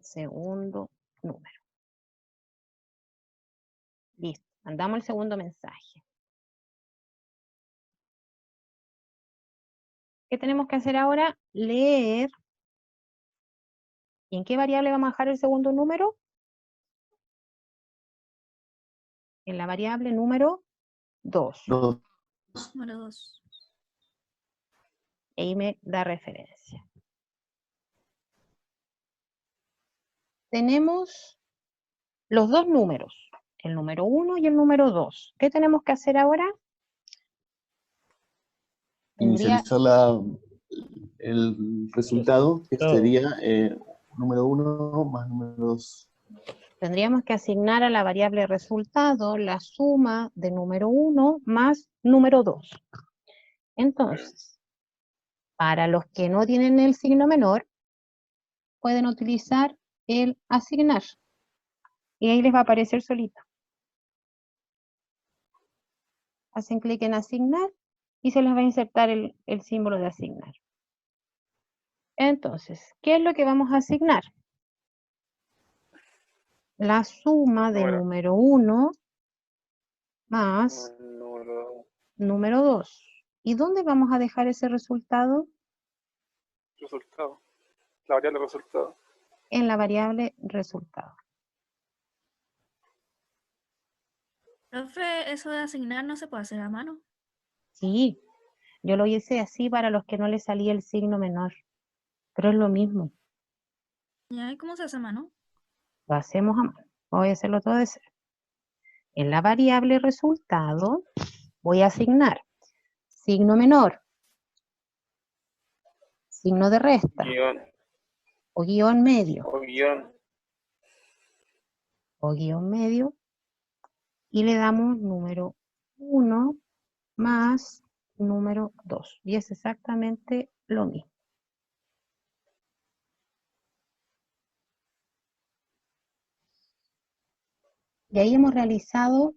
segundo número. Listo, mandamos el segundo mensaje. ¿Qué tenemos que hacer ahora? Leer. ¿Y en qué variable vamos a dejar el segundo número? En la variable número 2. Número 2. Y ahí me da referencia. Tenemos los dos números, el número 1 y el número 2. ¿Qué tenemos que hacer ahora? Inicializar el resultado, que sería número 1 más número 2. Tendríamos que asignar a la variable resultado la suma de número 1 más número 2. Entonces, para los que no tienen el signo menor, pueden utilizar el asignar. Y ahí les va a aparecer solito. Hacen clic en asignar y se les va a insertar el símbolo de asignar. Entonces, ¿qué es lo que vamos a asignar? La suma de número 1 más número 2. ¿Y dónde vamos a dejar ese resultado? Resultado. La variable resultado. En la variable resultado. Profe, eso de asignar no se puede hacer a mano. Sí, yo lo hice así para los que no les salía el signo menor. Pero es lo mismo. ¿Y cómo se hace a mano? Lo hacemos a mano. Voy a hacerlo todo de cero. En la variable resultado voy a asignar signo menor, signo de resta, Guión. o guión medio, O guión medio, y le damos número 1 más número 2. Y es exactamente lo mismo. Y ahí hemos realizado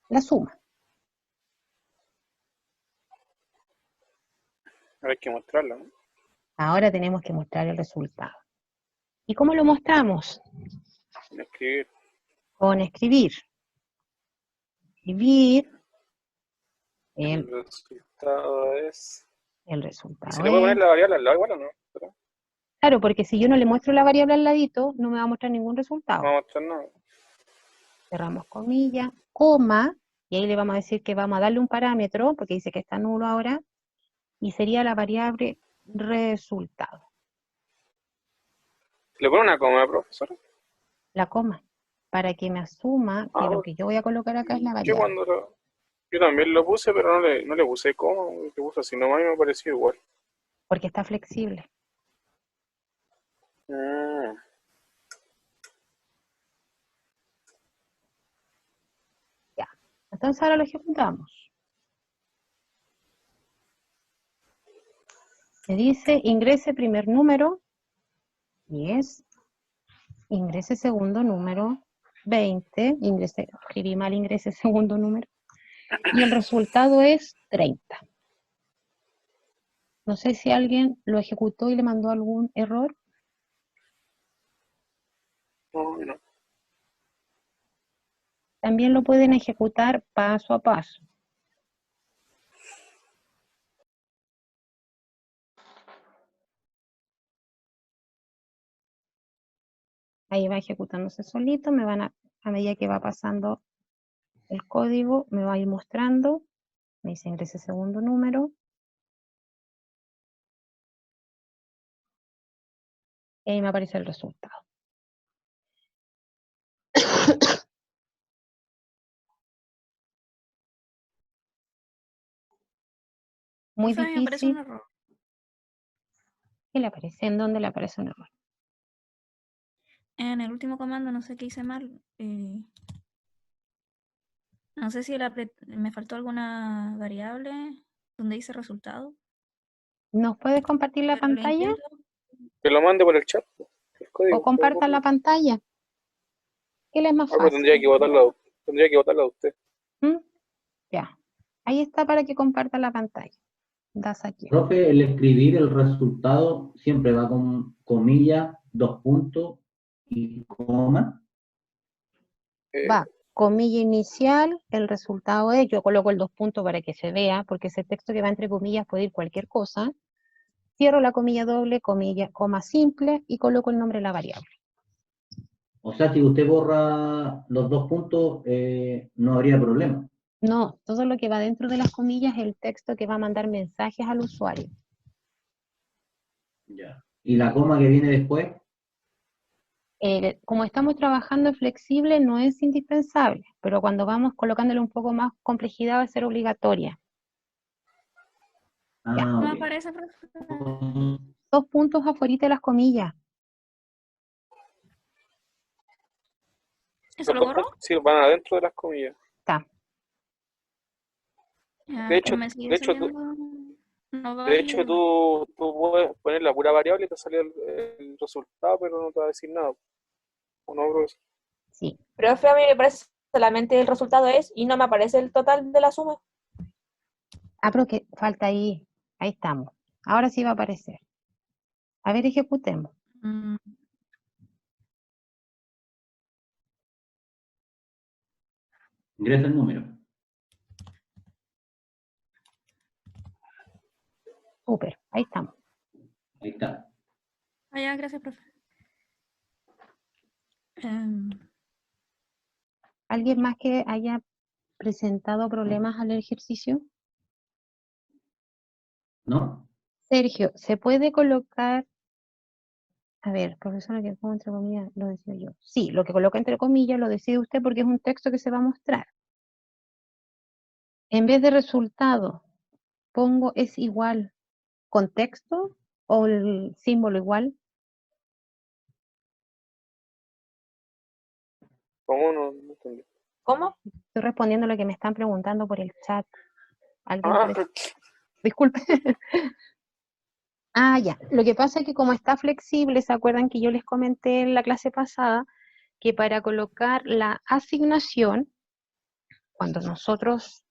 la suma. Ahora hay que mostrarla, ¿no? Ahora tenemos que mostrar el resultado. ¿Y cómo lo mostramos? Escribir. Con escribir. Escribir El resultado es... el resultado. ¿Se le puede poner la variable al lado igual o no? Claro, porque si yo no le muestro la variable al ladito, no me va a mostrar ningún resultado. No va a mostrar nada. Cerramos comilla, coma, y ahí le vamos a decir que vamos a darle un parámetro, porque dice que está nulo ahora, y sería la variable resultado. ¿Le pone una coma, profesor? La coma, para que me asuma que lo que yo voy a colocar acá es la Yo variable. yo también lo puse, pero no le puse coma, le puse así nomás y me pareció igual. Porque está flexible. Ya, entonces ahora lo ejecutamos. Me dice ingrese primer número, 10, ingrese segundo número, 20, escribí mal, ingrese segundo número, y el resultado es 30. No sé si alguien lo ejecutó y le mandó algún error. No. También lo pueden ejecutar paso a paso. Ahí va ejecutándose solito, a medida que va pasando el código, me va a ir mostrando. Me dice ingrese segundo número. Y ahí me aparece el resultado. Muy Profe, me aparece difícil. un error. ¿Qué le aparece? ¿En dónde le aparece un error? En el último comando no sé qué hice mal. No sé si me faltó alguna variable donde hice resultado. ¿Nos puede compartir la Pero lo pantalla? intento. Que lo mande por el chat, el código. O compartan la pantalla. ¿Qué le es más Pero fácil? tendría que botarla de usted. Ya. Ahí está para que comparta la pantalla. Das aquí. Profe, el escribir el resultado siempre va con comillas, 2 puntos y coma. Va comilla inicial, el resultado es, yo coloco el 2 puntos para que se vea, porque ese texto que va entre comillas puede ir cualquier cosa. Cierro la comilla doble, comilla, coma simple, y coloco el nombre de la variable. O sea, si usted borra los 2 puntos, no habría problema. No, todo lo que va dentro de las comillas es el texto que va a mandar mensajes al usuario. Ya. ¿Y la coma que viene después? Como estamos trabajando flexible, no es indispensable, pero cuando vamos colocándole un poco más complejidad va a ser obligatoria. Ya. ¿No ok. aparece, profe? 2 puntos afuera de las comillas. ¿Eso lo borro? Sí, van adentro de las comillas. Está. Ya, De hecho, pero me sigue de hecho, saliendo no De hecho, válido. tú puedes poner la pura variable y te sale el resultado, pero no te va a decir nada. ¿O no, profesor? Sí. Profe, a mí me parece solamente el resultado es y no me aparece el total de la suma. Ah, pero que falta ahí. Ahí estamos. Ahora sí va a aparecer. A ver, ejecutemos. Mm, Ingresa el número. Súper, ahí estamos. Ahí está. ya, gracias, profe. ¿Alguien más que haya presentado problemas al ejercicio? ¿No? Sergio, ¿se puede colocar? A ver, profesora, que pongo entre comillas, lo decía yo. Sí, lo que coloca entre comillas lo decide usted porque es un texto que se va a mostrar. En vez de resultado, pongo es igual con texto o el símbolo igual. ¿Cómo? No entendí. ¿Cómo? Estoy respondiendo lo que me están preguntando por el chat. ¿Alguien Ah, puede? Disculpe. Ah, ya. Lo que pasa es que como está flexible, ¿se acuerdan que yo les comenté en la clase pasada que para colocar la asignación, cuando nosotros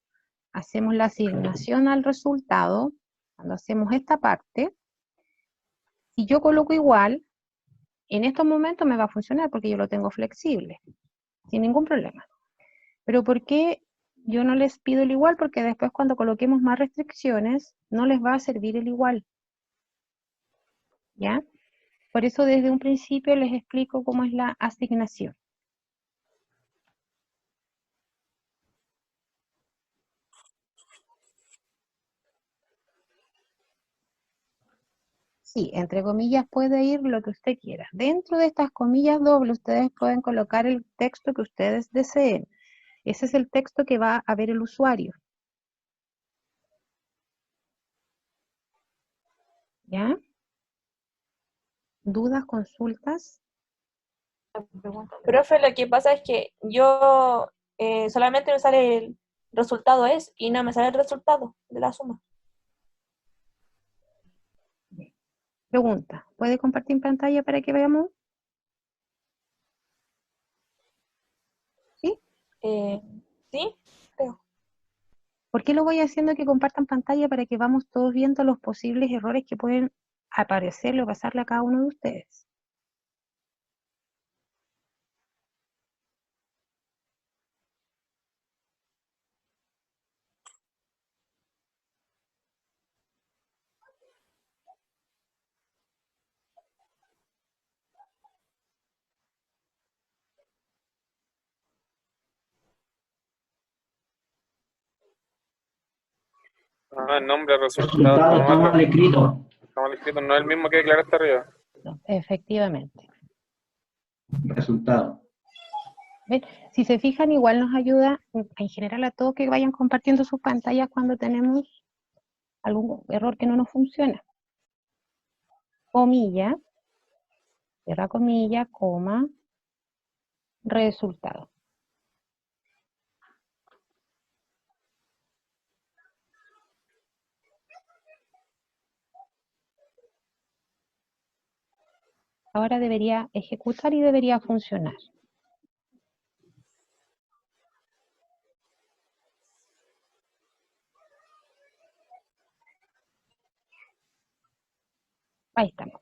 hacemos la asignación al resultado, cuando hacemos esta parte, si yo coloco igual, en estos momentos me va a funcionar porque yo lo tengo flexible, sin ningún problema. Pero ¿por qué yo no les pido el igual? Porque después cuando coloquemos más restricciones, no les va a servir el igual. ¿Ya? Por eso desde un principio les explico cómo es la asignación. Sí, entre comillas puede ir lo que usted quiera. Dentro de estas comillas dobles ustedes pueden colocar el texto que ustedes deseen. Ese es el texto que va a ver el usuario. ¿Ya? ¿Dudas, consultas? Profe, lo que pasa es que yo solamente me sale el resultado es y no me sale el resultado de la suma. Pregunta, ¿puede compartir pantalla para que veamos? ¿Sí? Sí, creo. ¿Por qué lo voy haciendo que compartan pantalla para que vamos todos viendo los posibles errores que pueden aparecerle o pasarle a cada uno de ustedes? El nombre del resultado Resultado está mal escrito. Está mal escrito, no es el mismo que declaraste arriba. Efectivamente. Resultado. ¿Ven? Si se fijan, igual nos ayuda en general a todos que vayan compartiendo sus pantallas cuando tenemos algún error que no nos funciona. Comilla, cierra comilla, coma, resultado. Ahora debería ejecutar y debería funcionar. Ahí estamos.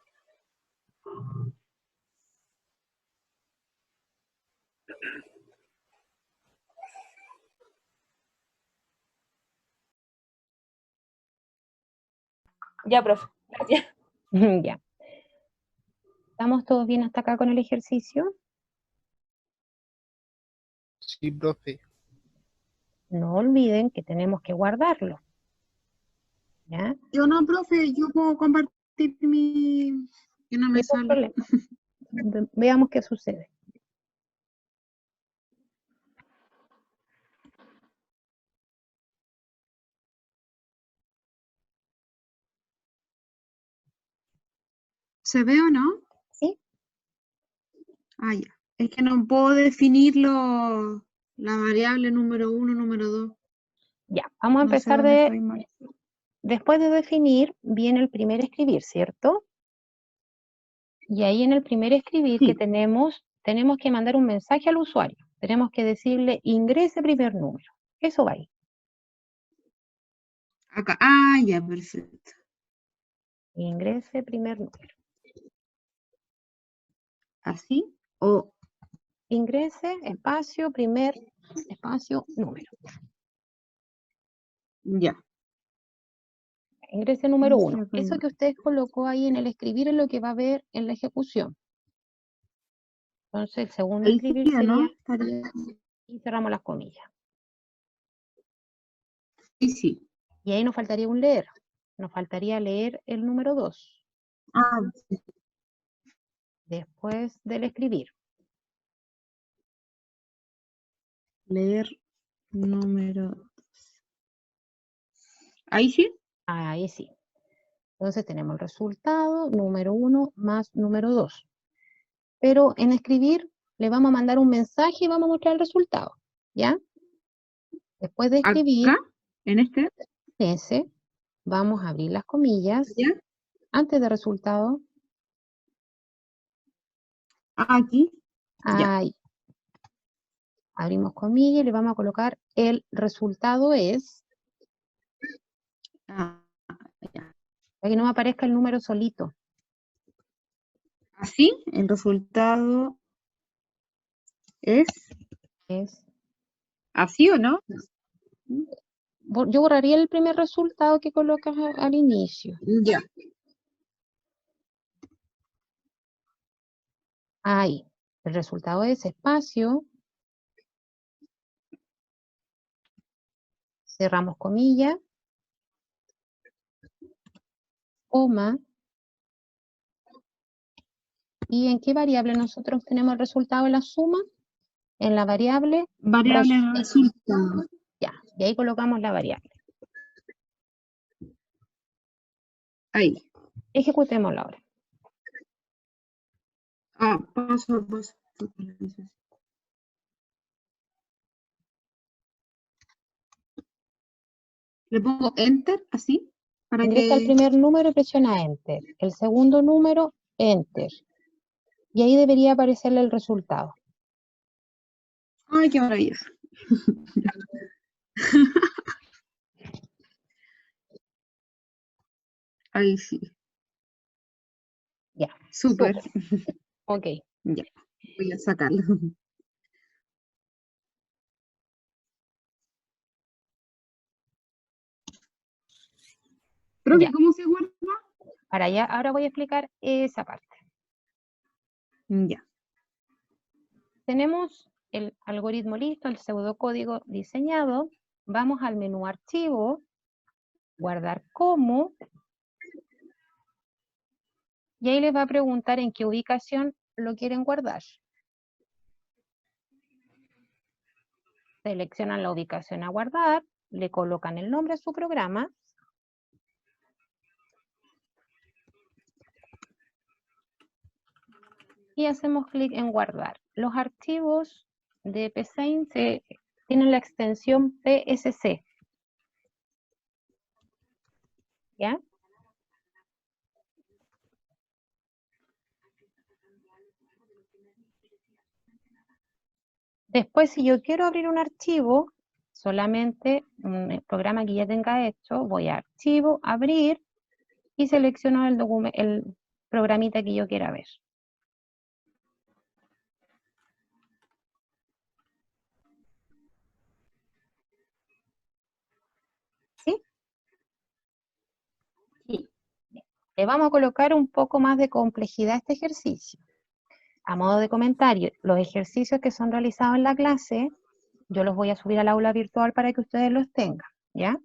Ya, profe. Gracias. Ya. ¿Estamos todos bien hasta acá con el ejercicio? Sí, profe. No olviden que tenemos que guardarlo. ¿Ya? Yo no, profe, yo puedo compartir mi... que no me Ningún sale. problema. Veamos qué sucede. ¿Se ve o no? Sí. Ah, ya. Es que no puedo definir la variable número 1, número 2. Ya, vamos a No sé empezar dónde estoy mal. después de definir, viene el primer escribir, ¿cierto? Y ahí en el primer escribir que tenemos que mandar un mensaje al usuario. Tenemos que decirle ingrese primer número. Eso va ahí. Acá. Ah, ya, perfecto. Ingrese primer número. ¿Así? O Ingrese, espacio, primer, espacio, número. ya. Ingrese número 1. Ingrese Eso primer. que usted colocó ahí en el escribir es lo que va a ver en la ejecución. Entonces el segundo Ahí escribir sería, sería, ¿no? Estaría... y cerramos las comillas. Sí, sí. Y ahí nos faltaría un leer. Nos faltaría leer el número 2. Ah, sí. Después del escribir. Leer número 2. ¿Ahí sí? Ahí sí. Entonces tenemos el resultado, número 1 más número 2. Pero en escribir le vamos a mandar un mensaje y vamos a mostrar el resultado. ¿Ya? Después de escribir, Acá, en este. ese, vamos a abrir las comillas. ¿Ya? Antes de resultado, Aquí. Ya. ahí. Abrimos comillas y le vamos a colocar el resultado es, Ah, ya. para que no me aparezca el número solito. Así, el resultado es así o no? Yo borraría el primer resultado que colocas al inicio. Ya. Ahí. El resultado es espacio. Cerramos comilla. Coma. ¿Y en qué variable nosotros tenemos el resultado de la suma? En la variable Resultado. Ya, y ahí colocamos la variable. Ahí. Ejecutémosla ahora. Ah, paso a paso. Le pongo enter, así, para Ingresa el que... primer número y presiona enter. El segundo número, enter. Y ahí debería aparecerle el resultado. Ay, qué maravilloso. Ahí sí. Ya. Súper. Ok. Ya. Voy a sacarlo. Profe, Ya. ¿cómo se guarda? Para allá, ahora voy a explicar esa parte. Ya. Tenemos el algoritmo listo, el pseudocódigo diseñado. Vamos al menú archivo, guardar como. Y ahí les va a preguntar en qué ubicación lo quieren guardar. Seleccionan la ubicación a guardar, le colocan el nombre a su programa. Y hacemos clic en guardar. Los archivos de PSeInt tienen la extensión PSC. ¿Ya? Después, si yo quiero abrir un archivo, solamente un programa que ya tenga hecho, voy a archivo, abrir, y selecciono el programita que yo quiera ver. ¿Sí? Sí. Le vamos a colocar un poco más de complejidad a este ejercicio. A modo de comentario, los ejercicios que son realizados en la clase, yo los voy a subir al aula virtual para que ustedes los tengan, ¿ya?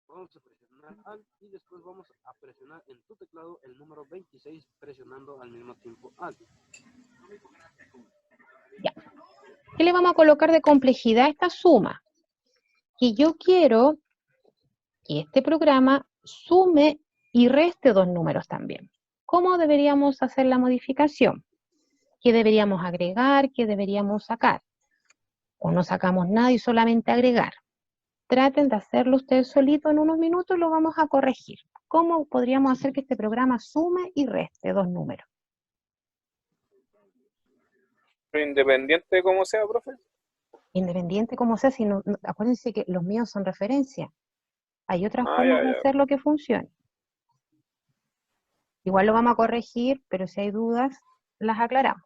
Vamos a presionar Alt y después vamos a presionar en tu teclado el número 26 presionando al mismo tiempo Alt. Ya. ¿Qué le vamos a colocar de complejidad a esta suma? Que yo quiero que este programa sume y reste dos números también. ¿Cómo deberíamos hacer la modificación? ¿Qué deberíamos agregar? ¿Qué deberíamos sacar? O no sacamos nada y solamente agregar. Traten de hacerlo ustedes solitos en unos minutos y lo vamos a corregir. ¿Cómo podríamos hacer que este programa sume y reste dos números? Independiente de cómo sea, profe. Independiente como sea, si no, acuérdense que los míos son referencia. Hay otras formas de ya. hacerlo que funcione. Igual lo vamos a corregir, pero si hay dudas, las aclaramos.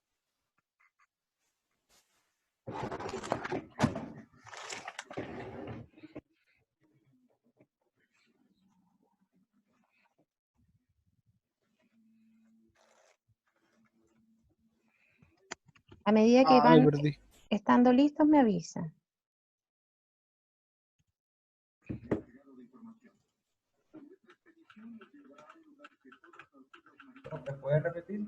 A medida que Me van perdí. estando listos, me avisan. ¿Te puedes repetir?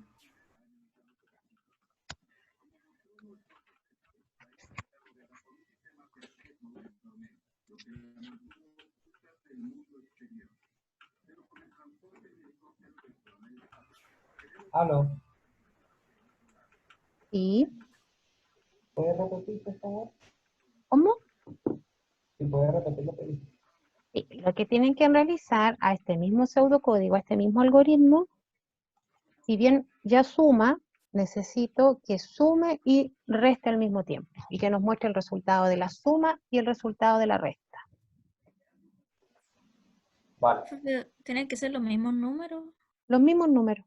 Aló. ¿Sí? ¿Puedes repetir, por favor? ¿Cómo? Si puedes repetir lo que dices. Sí, lo que tienen que realizar a este mismo pseudocódigo, a este mismo algoritmo, si bien ya suma, necesito que sume y reste al mismo tiempo y que nos muestre el resultado de la suma y el resultado de la resta. Vale. Profe, ¿tienen que ser los mismos números? Los mismos números.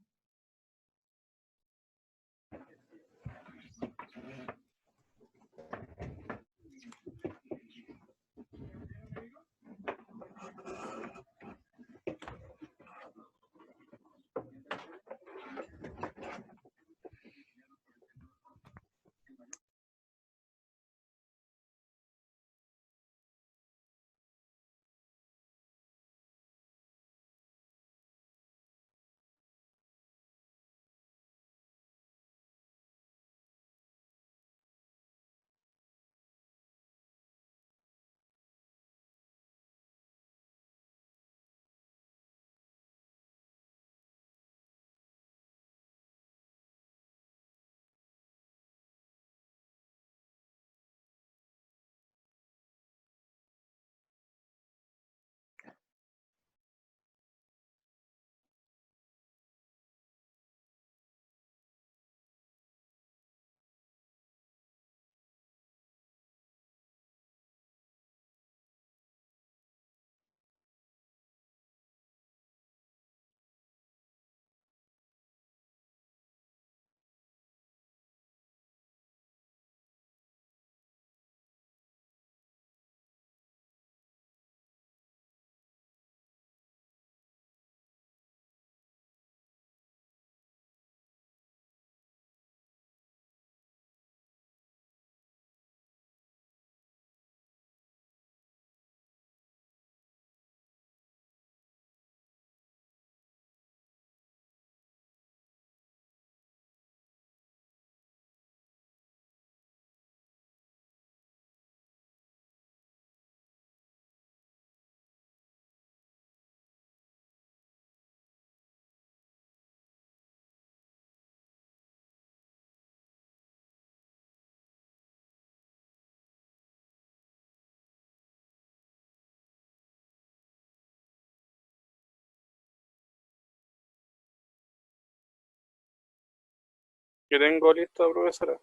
Yo tengo listo, profesora.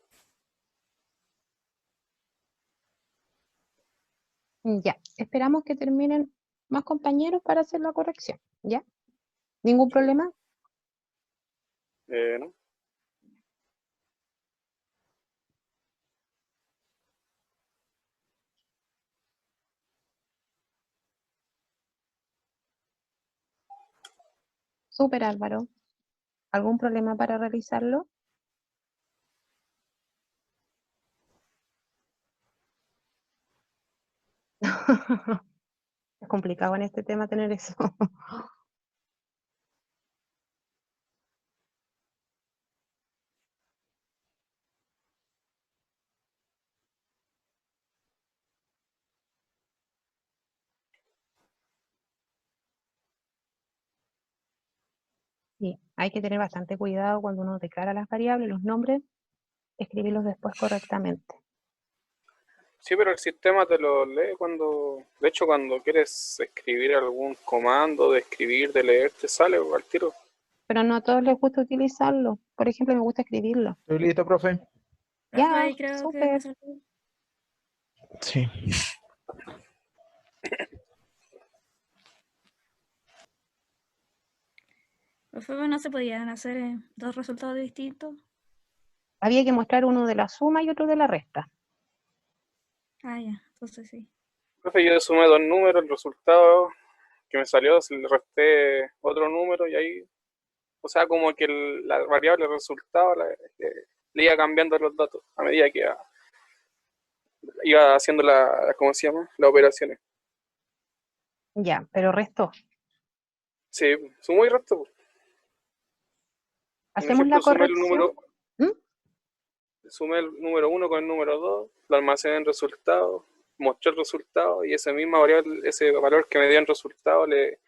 Ya, esperamos que terminen más compañeros para hacer la corrección. ¿Ya? ¿Ningún problema? ¿No? Súper, Álvaro. ¿Algún problema para realizarlo? Es complicado en este tema tener eso. Sí, hay que tener bastante cuidado cuando uno declara las variables, los nombres, escribirlos después correctamente. Sí, pero el sistema te lo lee cuando... De hecho, cuando quieres escribir algún comando, de escribir, de leer, te sale al tiro. Pero no a todos les gusta utilizarlo. Por ejemplo, me gusta escribirlo. ¿Estoy listo, profe? Ya, Ahí creo que súper. me salió. Sí. Profe, ¿no se podían hacer dos resultados distintos? Había que mostrar uno de la suma y otro de la resta. Ah, ya, entonces sí. Profe, yo sumé dos números, el resultado que me salió, se le resté otro número y ahí... O sea, como que la variable resultado le iba cambiando los datos a medida que iba haciendo ¿cómo se llama? Las operaciones. Ya, pero restó. Sí, sumo y resto. Por Hacemos la ejemplo, corrección. sumé el número 1 con el número 2, lo almacené en resultado, mostré el resultado y ese mismo variable, ese valor que me dio en resultado le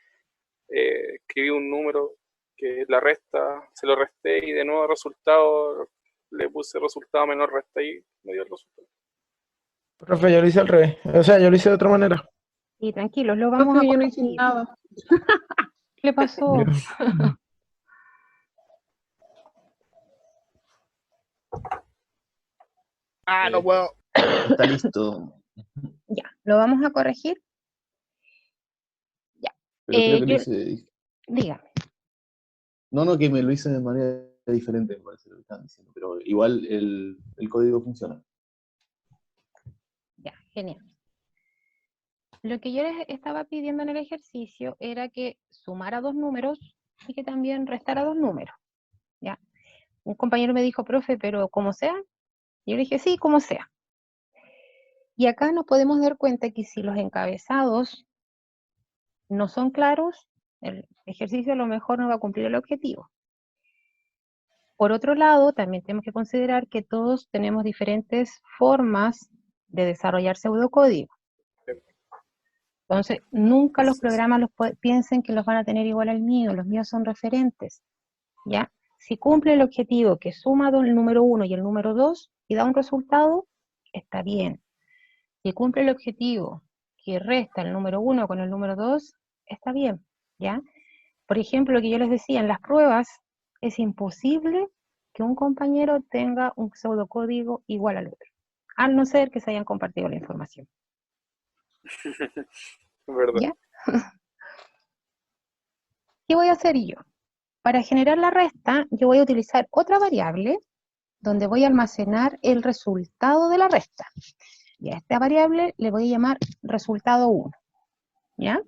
escribí un número que es la resta, se lo resté y de nuevo resultado le puse resultado menos resta y me dio el resultado. Profe, yo lo hice al revés. O sea, yo lo hice de otra manera. Y tranquilos, lo vamos Profe, a yo no hice corregir. nada. ¿Qué le pasó? Ah, no puedo. Está listo. Ya, lo vamos a corregir. Ya. Pero creo que lo yo- hice. Dígame. No, que me lo hice de manera diferente, me parece lo que están diciendo. Pero igual el código funciona. Ya, genial. Lo que yo les estaba pidiendo en el ejercicio era que sumara dos números y que también restara dos números. ¿Ya? Un compañero me dijo, profe, pero como sea. Y yo le dije, sí, como sea. Y acá nos podemos dar cuenta que si los encabezados no son claros, el ejercicio a lo mejor no va a cumplir el objetivo. Por otro lado, también tenemos que considerar que todos tenemos diferentes formas de desarrollar pseudocódigo. Entonces, nunca los programas piensen que los van a tener igual al mío, los míos son referentes, ¿ya? Si cumple el objetivo que suma el número 1 y el número 2 y da un resultado, está bien. Si cumple el objetivo que resta el número 1 con el número 2, está bien, ¿ya? Por ejemplo, lo que yo les decía, en las pruebas es imposible que un compañero tenga un pseudocódigo igual al otro, al no ser que se hayan compartido la información. ¿Verdad? ¿Ya? ¿Qué voy a hacer yo? Para generar la resta, yo voy a utilizar otra variable donde voy a almacenar el resultado de la resta. Y a esta variable le voy a llamar resultado 1. ¿Ya?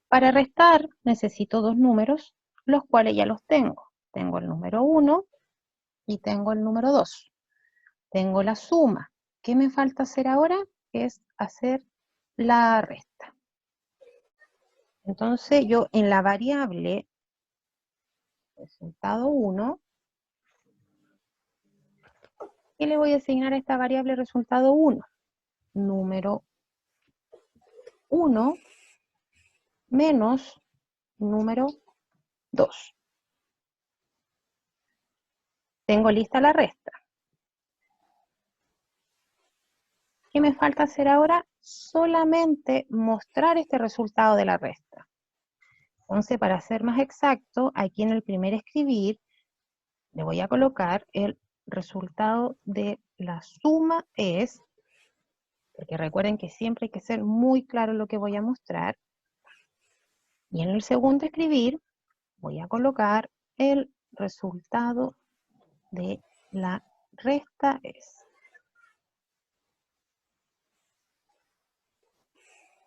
Para restar necesito dos números, los cuales ya los tengo. Tengo el número 1 y tengo el número 2. Tengo la suma. ¿Qué me falta hacer ahora? Es hacer la resta. Entonces yo en la variable resultado 1, ¿qué le voy a asignar a esta variable resultado 1? Número 1 menos número 2. Tengo lista la resta. ¿Qué me falta hacer ahora? Solamente mostrar este resultado de la resta. Entonces, para ser más exacto, aquí en el primer escribir, le voy a colocar el resultado de la suma es, porque recuerden que siempre hay que ser muy claro lo que voy a mostrar. Y en el segundo escribir, voy a colocar el resultado de la resta es.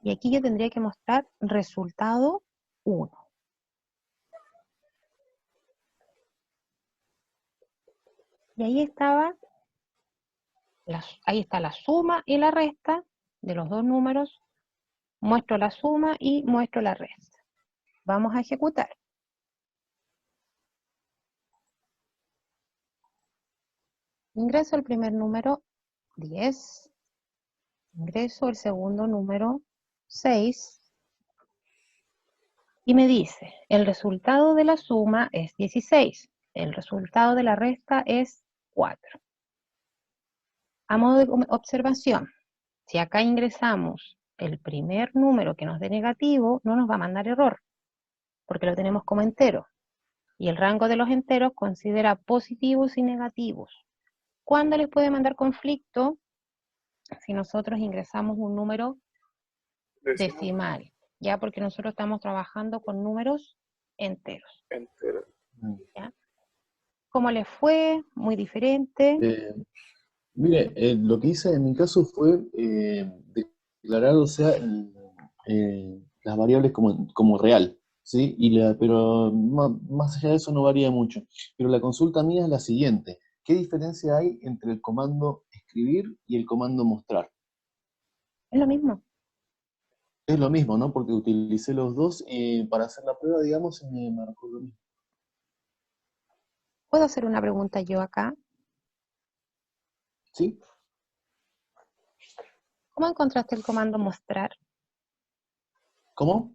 Y aquí yo tendría que mostrar resultado 1. Y ahí estaba, ahí está la suma y la resta de los dos números. Muestro la suma y muestro la resta. Vamos a ejecutar. Ingreso el primer número, 10. Ingreso el segundo número, 6. Y me dice, el resultado de la suma es 16. El resultado de la resta es 4. A modo de observación, si acá ingresamos el primer número que nos dé negativo, no nos va a mandar error, porque lo tenemos como entero. Y el rango de los enteros considera positivos y negativos. ¿Cuándo les puede mandar conflicto? Si nosotros ingresamos un número decimal, ¿ya? Porque nosotros estamos trabajando con números enteros. ¿Ya? ¿Cómo les fue? Muy diferente. Mire, lo que hice en mi caso fue declarar, o sea, las variables como real, ¿sí? Pero más allá de eso no varía mucho. Pero la consulta mía es la siguiente. ¿Qué diferencia hay entre el comando escribir y el comando mostrar? Es lo mismo. Es lo mismo, ¿no? Porque utilicé los dos para hacer la prueba, digamos, y me marcó lo mismo. ¿Puedo hacer una pregunta yo acá? ¿Sí? ¿Cómo encontraste el comando mostrar? ¿Cómo?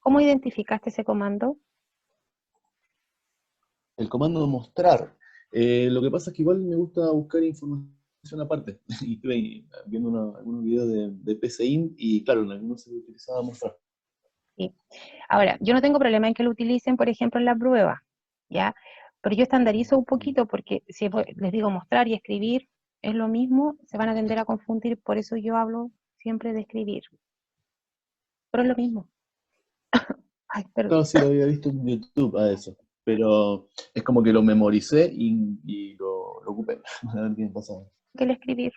¿Cómo identificaste ese comando? El comando mostrar. Lo que pasa es que igual me gusta buscar información aparte. Y estuve viendo algunos videos de PCInt y claro, en algunos se utilizaba mostrar. Sí. Ahora, yo no tengo problema en que lo utilicen, por ejemplo, en la prueba, ¿ya? Pero yo estandarizo un poquito porque si les digo mostrar y escribir es lo mismo, se van a tender a confundir, por eso yo hablo siempre de escribir. Pero es lo mismo. Ay, perdón. No, sí lo había visto en YouTube a eso, pero es como que lo memoricé y lo ocupé. A ver qué me pasaba. ¿Qué el escribir?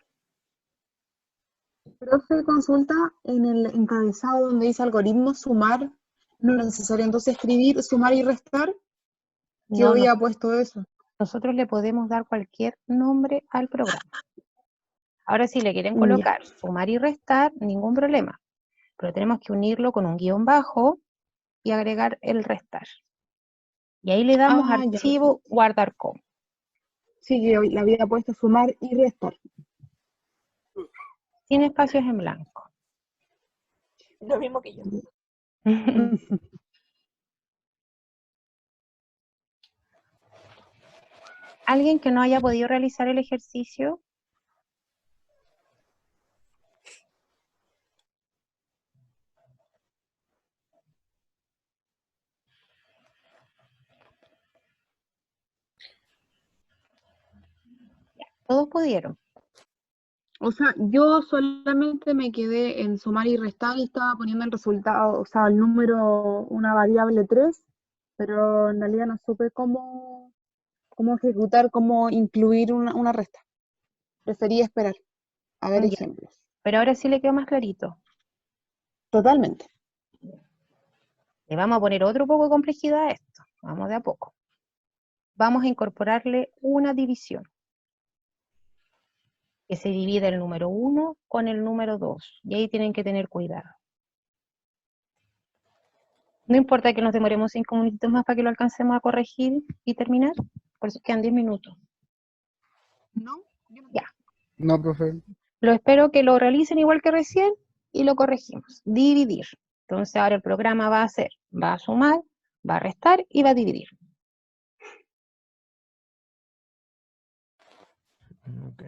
Profe, consulta en el encabezado donde dice algoritmo sumar, no es necesario entonces escribir sumar y restar. Yo No, había puesto eso. nosotros le podemos dar cualquier nombre al programa. Ahora, si le quieren Ya. colocar sumar y restar, ningún problema. Pero tenemos que unirlo con un guión bajo y agregar el restar. Y ahí le damos Ya. archivo guardar como. Sí, yo le había puesto sumar y restar. Sin espacios en blanco. Lo mismo que yo. ¿Alguien que no haya podido realizar el ejercicio? Todos pudieron. O sea, yo solamente me quedé en sumar y restar y estaba poniendo el resultado, o sea, el número, una variable 3, pero en realidad no supe cómo ejecutar, cómo incluir una resta. Prefería esperar a ver Ya. ejemplos. Pero ahora sí le quedó más clarito. Totalmente. Le vamos a poner otro poco de complejidad a esto. Vamos de a poco. Vamos a incorporarle una división. Que se divide el número 1 con el número 2. Y ahí tienen que tener cuidado. No importa que nos demoremos 5 minutitos más para que lo alcancemos a corregir y terminar. Por eso quedan 10 minutos. No, ya. No, profe. Lo espero que lo realicen igual que recién y lo corregimos. Dividir. Entonces ahora el programa va a sumar, va a restar y va a dividir. Ok.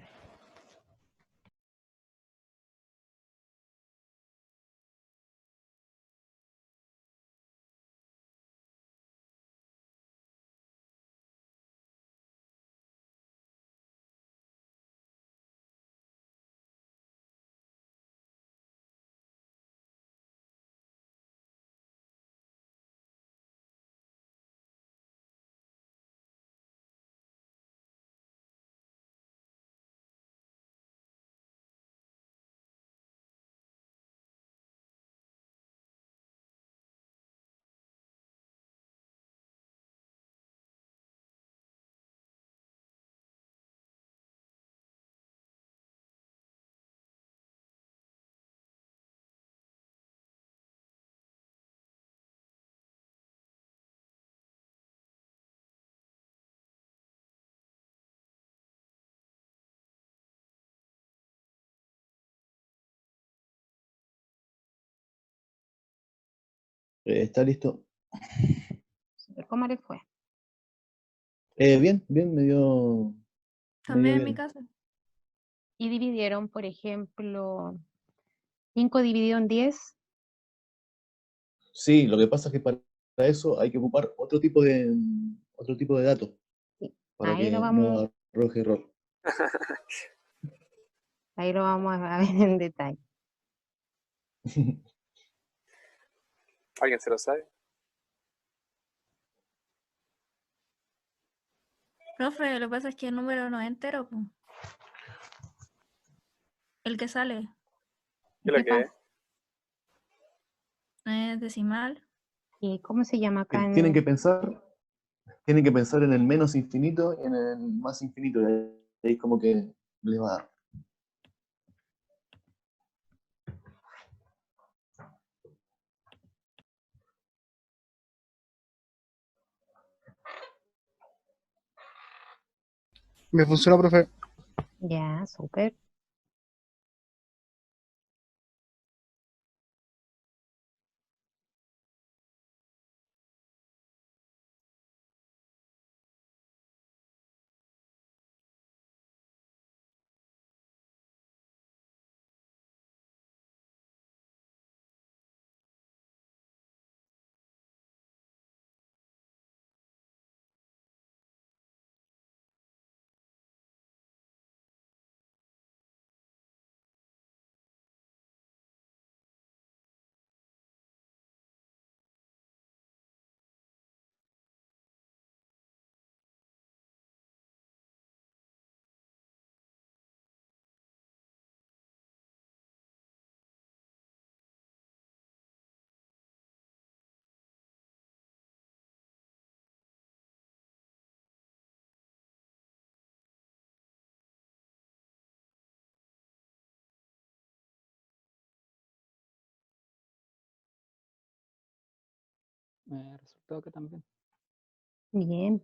¿Está listo? ¿Cómo le fue? Bien, me dio También en mi bien. casa. Y dividieron, por ejemplo, 5 dividido en 10. Sí, lo que pasa es que para eso hay que ocupar otro tipo de datos para Ahí lo que vamos, no arroje error. ahí lo vamos a ver en detalle. ¿Alguien se lo sabe? Profe, lo que pasa es que el número no es entero, po. El que sale ¿Qué es lo que es? es decimal. ¿Y cómo se llama acá Tienen que en pensar en el menos infinito y en el más infinito. Y ahí como que les va a dar. Me funciona, profe. Ya, súper. Resultado que también. Bien.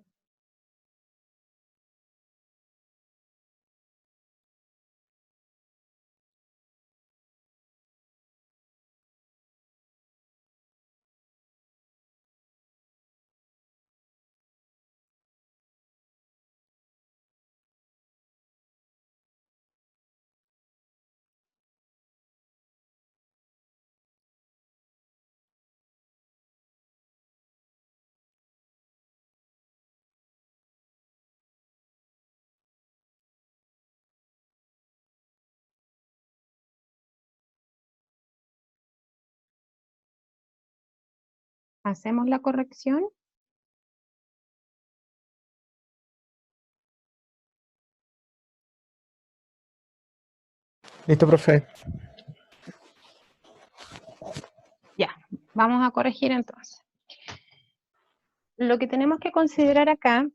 ¿Hacemos la corrección? Listo, profe. Ya, vamos a corregir entonces. Lo que tenemos que considerar acá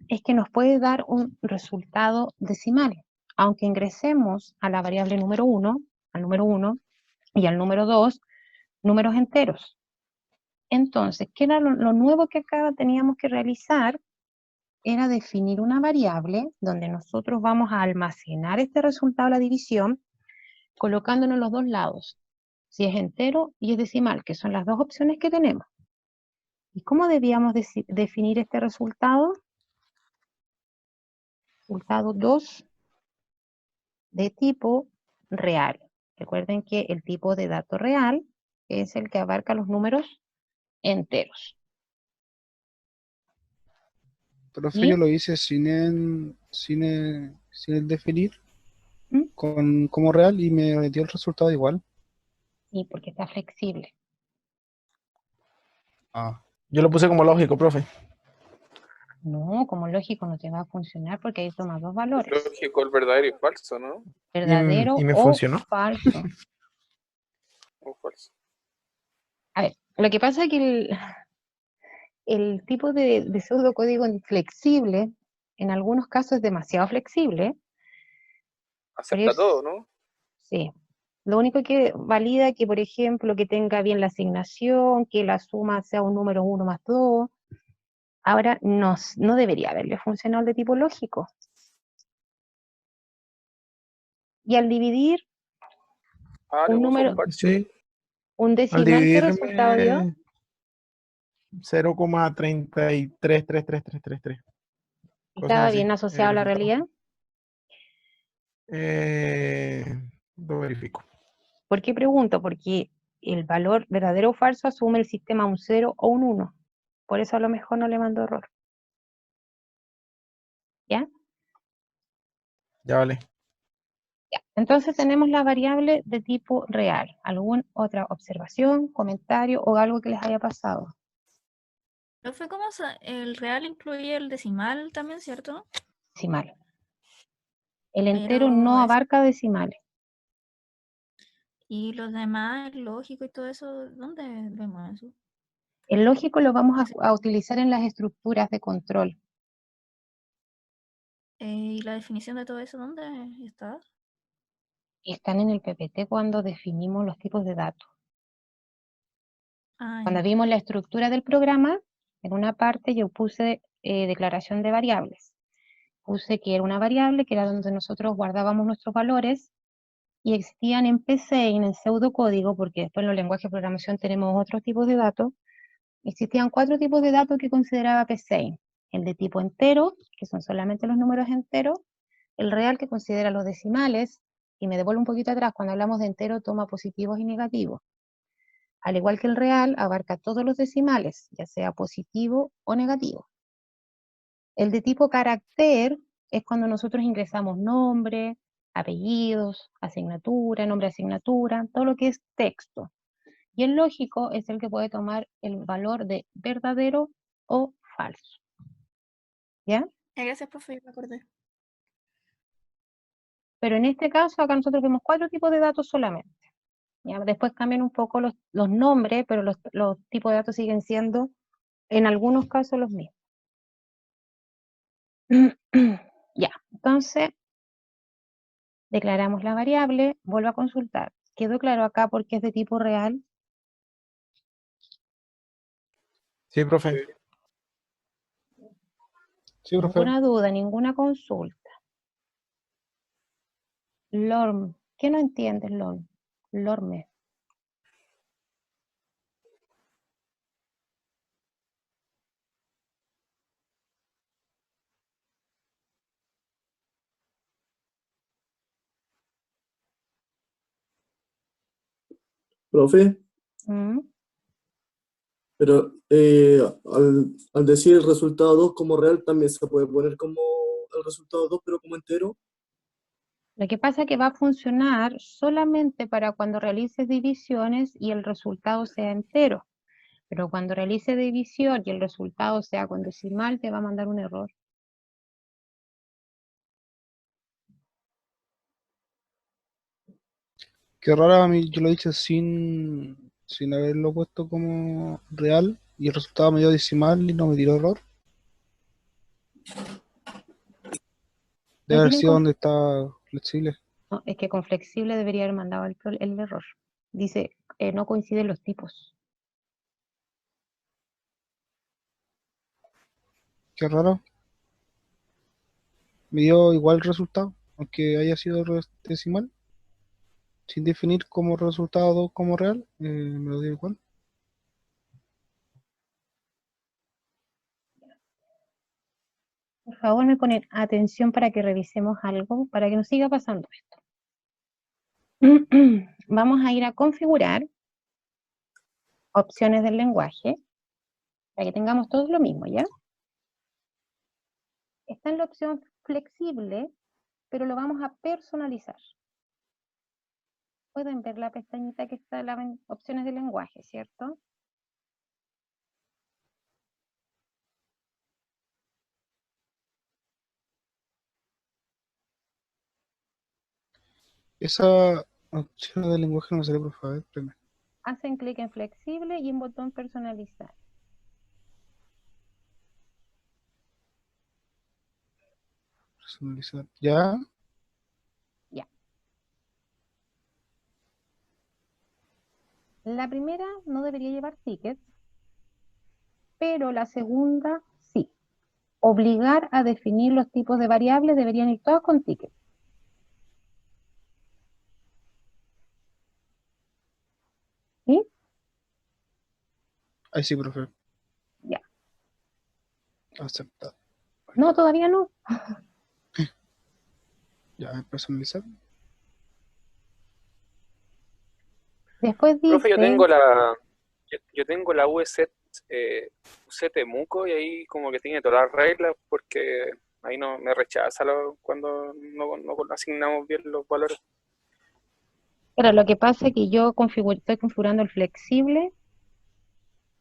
es que nos puede dar un resultado decimal, aunque ingresemos a la variable número 1, al número 1 y al número 2, números enteros. Entonces, ¿qué era lo nuevo que acá teníamos que realizar? Era definir una variable donde nosotros vamos a almacenar este resultado de la división colocándolo en los dos lados, si es entero y es decimal, que son las dos opciones que tenemos. ¿Y cómo debíamos definir este resultado? Resultado 2 de tipo real. Recuerden que el tipo de dato real es el que abarca los números enteros. Profe, ¿Y? yo lo hice sin el definir como real y me dio el resultado igual. Sí, porque está flexible. Ah. Yo lo puse como lógico, profe. No, como lógico no te va a funcionar porque ahí toma dos valores. Lógico, el verdadero y falso, ¿no? Verdadero y me o funcionó. falso. O falso. A ver, lo que pasa es que el tipo de pseudocódigo inflexible, en algunos casos es demasiado flexible. Acepta todo, ¿no? Sí. Lo único que valida que, por ejemplo, que tenga bien la asignación, que la suma sea un número 1 más 2. Ahora, no debería haberle funcionado el de tipo lógico. Y al dividir Ah, le un puso número... falso. Sí. Un Al decimal, ¿qué resultado dio? dividirme 0,333333. ¿Estaba bien asociado a la realidad? Lo verifico. ¿Por qué pregunto? Porque el valor verdadero o falso asume el sistema un 0 o un 1. Por eso a lo mejor no le mandó error. ¿Ya? Ya vale. Ya. Entonces tenemos la variable de tipo real. ¿Alguna otra observación, comentario o algo que les haya pasado? Profe, ¿cómo el real incluye el decimal también, cierto? Decimal. El entero no Pero abarca decimales. y los demás, el lógico y todo eso, ¿dónde vemos eso? El lógico lo vamos a utilizar en las estructuras de control. ¿Y la definición de todo eso dónde está? Están en el PPT cuando definimos los tipos de datos. Ah, Cuando ya. vimos la estructura del programa, en una parte yo puse declaración de variables. Puse que era una variable, que era donde nosotros guardábamos nuestros valores, y existían en PCIN, en pseudocódigo, porque después en los lenguajes de programación tenemos otros tipos de datos. Existían 4 tipos de datos que consideraba PCIN. El de tipo entero, que son solamente los números enteros. El real, que considera los decimales, y me devuelvo un poquito atrás, cuando hablamos de entero toma positivos y negativos. Al igual que el real, abarca todos los decimales, ya sea positivo o negativo. El de tipo carácter es cuando nosotros ingresamos nombre, apellidos, asignatura, nombre de asignatura, todo lo que es texto. Y el lógico es el que puede tomar el valor de verdadero o falso. ¿Ya? Gracias, profe, yo me acordé. Pero en este caso, acá nosotros vemos 4 tipos de datos solamente. ¿Ya? Después cambian un poco los nombres, pero los tipos de datos siguen siendo, en algunos casos, los mismos. Ya, entonces, declaramos la variable, vuelvo a consultar. ¿Quedó claro acá porque es de tipo real? Sí, profe. Sí, profe. Ninguna duda, ninguna consulta. Lorm, ¿qué no entiendes, Lorm? Lorme. Profe, ¿Mm? pero al decir el resultado 2 como real, también se puede poner como el resultado 2, pero como entero. Lo que pasa es que va a funcionar solamente para cuando realices divisiones y el resultado sea entero. Pero cuando realice división y el resultado sea con decimal, te va a mandar un error. Qué raro, a mí yo lo hice sin haberlo puesto como real y el resultado me dio decimal y no me tiró error. Debe haber tiene sido conf- donde está flexible. No, es que con flexible debería haber mandado el error. Dice, no coinciden los tipos. Qué raro. Me dio igual el resultado, aunque haya sido decimal. Sin definir como resultado 2 como real, me lo dio igual. Por favor, me ponen atención para que revisemos algo, para que no siga pasando esto. Vamos a ir a configurar opciones del lenguaje, para que tengamos todos lo mismo, ¿ya? Está en la opción flexible, pero lo vamos a personalizar. Pueden ver la pestañita que está en opciones del lenguaje, ¿cierto? Esa opción de lenguaje no me sale, por favor. Espérame. Hacen clic en flexible y en botón personalizar. Personalizar. ¿Ya? Ya. La primera no debería llevar tickets, pero la segunda sí. Obligar a definir los tipos de variables deberían ir todas con tickets. ¿Sí? Ahí sí, profe. Ya. Aceptar. No, todavía no. Ya, personalizar. Después Profe, dice, yo tengo la UC Temuco y ahí como que tiene todas las reglas porque ahí no me rechaza cuando no asignamos bien los valores. pero lo que pasa es que yo estoy configurando el flexible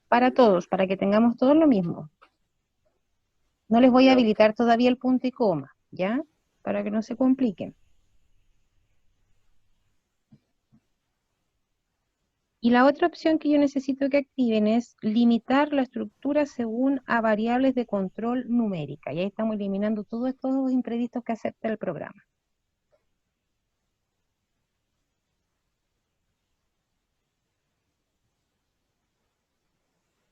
para todos, para que tengamos todos lo mismo. No les voy a Ya. habilitar todavía el punto y coma, ¿ya? Para que no se compliquen. Y la otra opción que yo necesito que activen es limitar la estructura según a variables de control numérica. Y ahí estamos eliminando todos estos imprevistos que acepta el programa.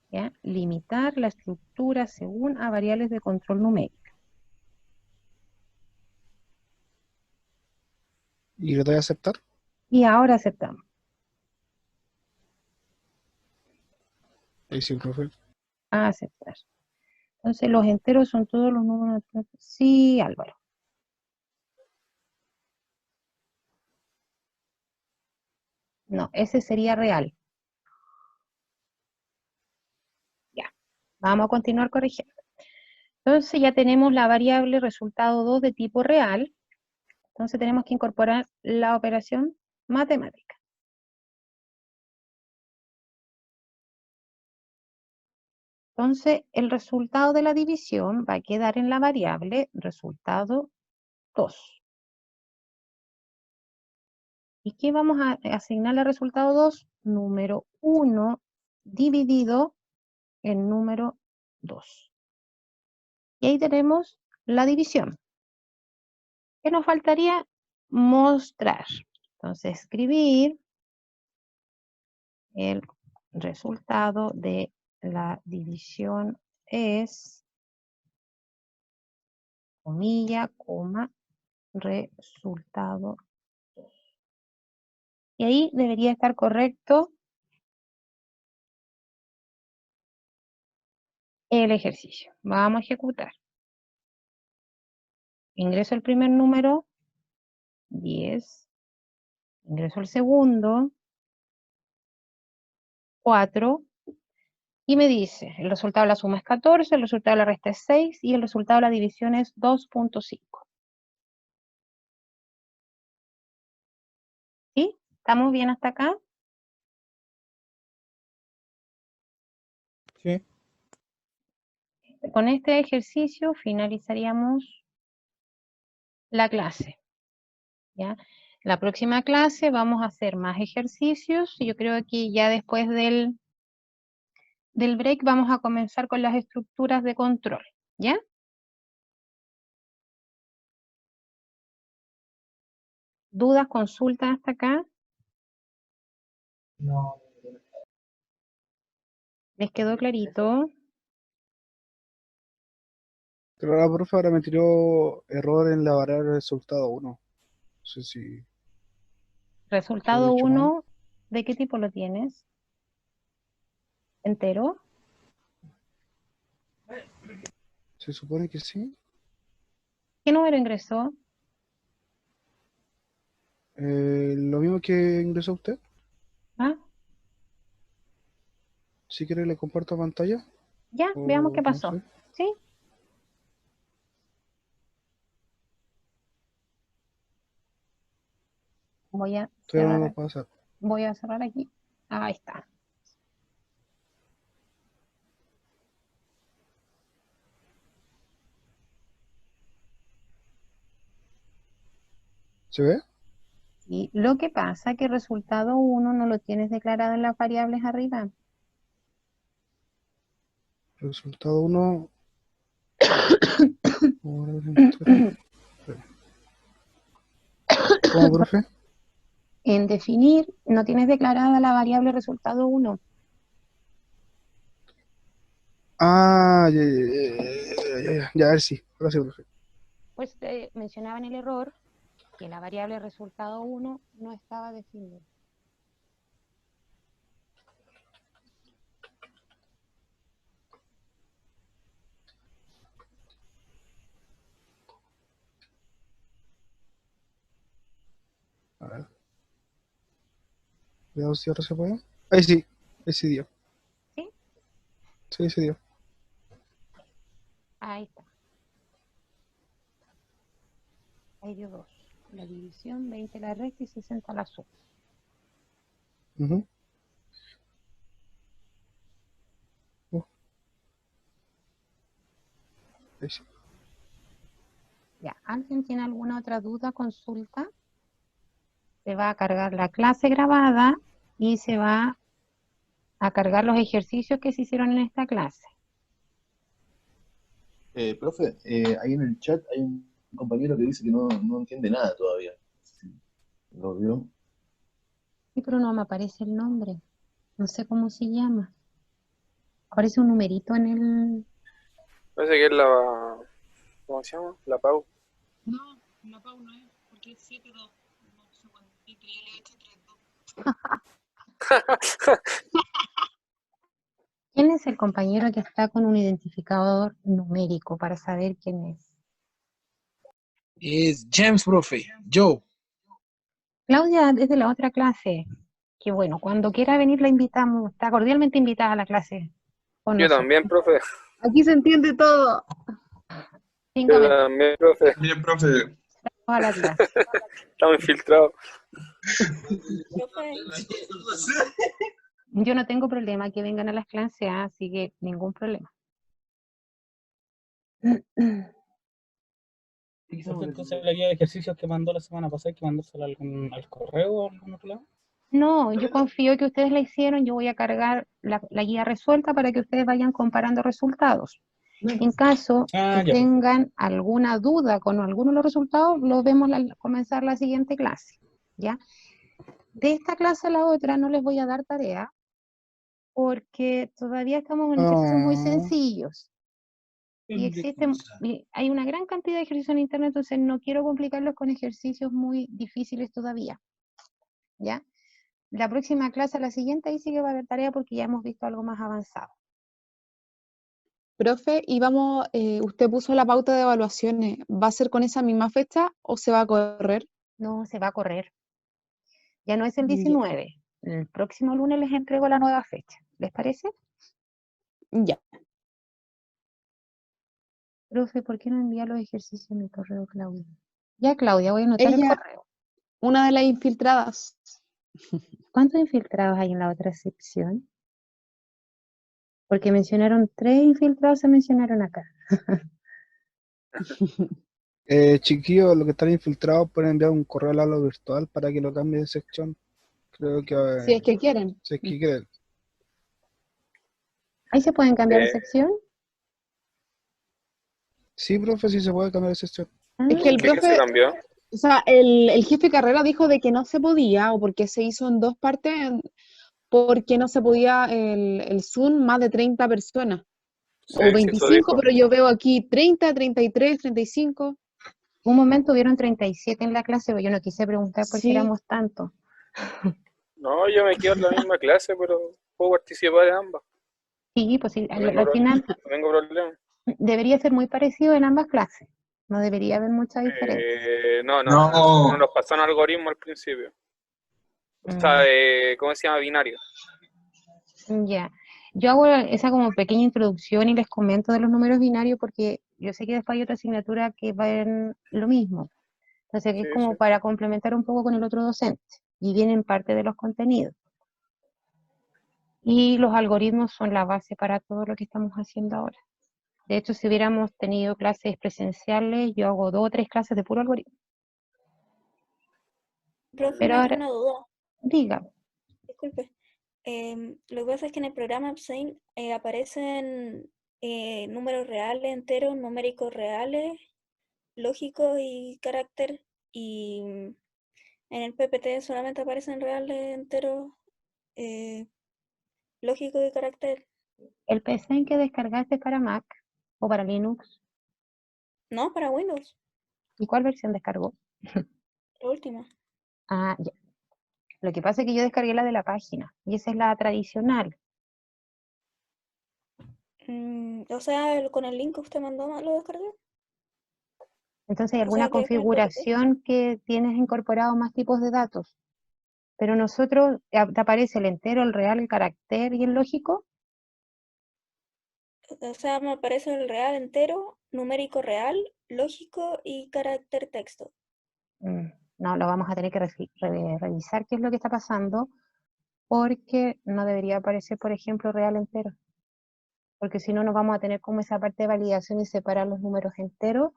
¿Ya? Limitar la estructura según a variables de control numérica. ¿Y le doy a aceptar? Y ahora aceptamos. Ahí sí, profe. A aceptar. Entonces los enteros son todos los números. Sí, Álvaro. No, ese sería real. Ya. Vamos a continuar corrigiendo. Entonces ya tenemos la variable resultado 2 de tipo real. Entonces tenemos que incorporar la operación matemática. Entonces el resultado de la división va a quedar en la variable resultado 2. ¿Y qué vamos a asignarle al resultado 2? Número 1 dividido en número 2. Y ahí tenemos la división. ¿Qué nos faltaría? Mostrar. Entonces escribir el resultado de la división es, comilla, coma, resultado 2. Y ahí debería estar correcto el ejercicio. Vamos a ejecutar. Ingreso el primer número, 10. Ingreso el segundo, 4. Y me dice, el resultado de la suma es 14, el resultado de la resta es 6 y el resultado de la división es 2.5. ¿Sí? ¿Estamos bien hasta acá? Sí. Con este ejercicio finalizaríamos la clase. ¿Ya? La próxima clase vamos a hacer más ejercicios. Yo creo que ya después del break vamos a comenzar con las estructuras de control. ¿Ya? ¿Dudas, consultas hasta acá? No. ¿Les quedó clarito? Pero la profe ahora me tiró error en la variable resultado 1. No sé si lo he Resultado dicho mal. 1, ¿de qué tipo lo tienes? ¿Entero? Se supone que sí. ¿Qué número ingresó? Lo mismo que ingresó usted. ¿Ah? Si quiere le comparto pantalla. Ya, veamos qué No pasó. sé. ¿Sí? Voy a Todavía no cerrar, lo pasa. voy a cerrar aquí. Ahí está. ¿Se ve? Y lo que pasa es que el resultado 1 no lo tienes declarado en las variables arriba. Resultado 1. ¿Cómo, profe? En definir, no tienes declarada la variable resultado 1. Ah, ya, a ver si. Ahora sí, profe. Pues te mencionaba en el error que la variable resultado 1 no estaba definida. Veamos si ahora se puede. Ahí sí dio. ¿Sí? Sí, sí dio. Ahí está. Ahí dio 2. La división, 20 la recta y 60 la suma. Ujú. Ahí sí. Ya, ¿alguien tiene alguna otra duda, consulta? Se va a cargar la clase grabada y se va a cargar los ejercicios que se hicieron en esta clase. Profe, ahí en el chat hay un compañero que dice que no entiende nada todavía. ¿Lo vio? Sí, pero no me aparece el nombre. No sé cómo se llama. Aparece un numerito en el... Parece que es la... ¿Cómo se llama? La Pau. No, la Pau no es, porque es 7-2. No sé cuándo. Y yo le he hecho 3-2. ¿Quién es el compañero que está con un identificador numérico para saber quién es? Es James, profe. Joe. Claudia, desde la otra clase. Que bueno, cuando quiera venir la invitamos. Está cordialmente invitada a la clase con Yo nosotros. también, profe. Aquí se entiende todo. 5 Yo minutos también, profe. Bien, profe. a la clase. Estamos infiltrados. Profe, Yo no tengo problema que vengan a las clases, así que ningún problema. Profe, entonces la guía de ejercicios que mandó la semana pasada, hay que mandársela al correo o a algún otro lado. No, yo confío que ustedes la hicieron. Yo voy a cargar la guía resuelta para que ustedes vayan comparando resultados. En caso que Ya, tengan alguna duda con alguno de los resultados, lo vemos al comenzar la siguiente clase, ¿ya? De esta clase a la otra no les voy a dar tarea porque todavía estamos en ejercicios muy sencillos. Y hay una gran cantidad de ejercicios en internet, entonces no quiero complicarlos con ejercicios muy difíciles todavía, ¿ya? La próxima clase, la siguiente, ahí sí que va a haber tarea porque ya hemos visto algo más avanzado. Profe, y vamos, usted puso la pauta de evaluaciones. ¿Va a ser con esa misma fecha o se va a correr? No, se va a correr. Ya no es el Ya. 19. El próximo lunes les entrego la nueva fecha. ¿Les parece? Ya. Profe, ¿por qué no envía los ejercicios en mi correo, Claudia? Ya, Claudia, voy a anotar el Ella, correo. una de las infiltradas. ¿Cuántos infiltrados hay en la otra sección? Porque mencionaron 3 infiltrados, se mencionaron acá. Chiquillos, los que están infiltrados pueden enviar un correo al aula virtual para que lo cambie de sección. Creo que Si es que quieren. si es que quieren. ¿Ahí se pueden cambiar de sección? Sí, profe, sí se puede cambiar de sección. Es que el ¿Qué se profe, cambió? o sea, el jefe Carrera dijo de que no se podía, o porque se hizo en 2 partes, porque no se podía el Zoom más de 30 personas. Sí, O sí, eso 25, dijo. pero yo veo aquí 30, 33, 35. Un momento hubieron 37 en la clase, pero yo no quise preguntar por qué Sí. éramos tantos. No, yo me quedo en la misma clase, pero puedo participar en ambas. Sí, pues sí, No tengo, al final no tengo problema. debería ser muy parecido en ambas clases. No debería haber mucha diferencia. No No. nos pasaron algoritmo al principio. O sea, ¿cómo se llama? Binario. Ya. Yo hago esa como pequeña introducción y les comento de los números binarios porque yo sé que después hay otra asignatura que va en lo mismo. Entonces, que es Sí, como sí. para complementar un poco con el otro docente. Y vienen parte de los contenidos. Y los algoritmos son la base para todo lo que estamos haciendo ahora. De hecho, si hubiéramos tenido clases presenciales, yo hago 2 o 3 clases de puro algoritmo. profe, Pero ahora, una duda. diga, Disculpe. Lo que pasa es que en el programa Absein aparecen números reales, enteros, numéricos reales, lógicos y carácter. Y en el PPT solamente aparecen reales, enteros, lógicos y carácter. el PC en que descargaste para Mac o para Linux, No, para Windows, ¿y cuál versión descargó? la última. Ah, ya. Lo que pasa es que yo descargué la de la página y esa es la tradicional. O sea, con el link que usted mandó, ¿lo descargué? Entonces, ¿hay O alguna sea, que con el PPT. configuración que tienes incorporado más tipos de datos? Pero nosotros, ¿te aparece el entero, el real, el carácter y el lógico? O sea, me aparece el real entero, numérico real, lógico y carácter texto. No, lo vamos a tener que revisar qué es lo que está pasando, porque no debería aparecer, por ejemplo, real entero. Porque si no, nos vamos a tener como esa parte de validación y separar los números enteros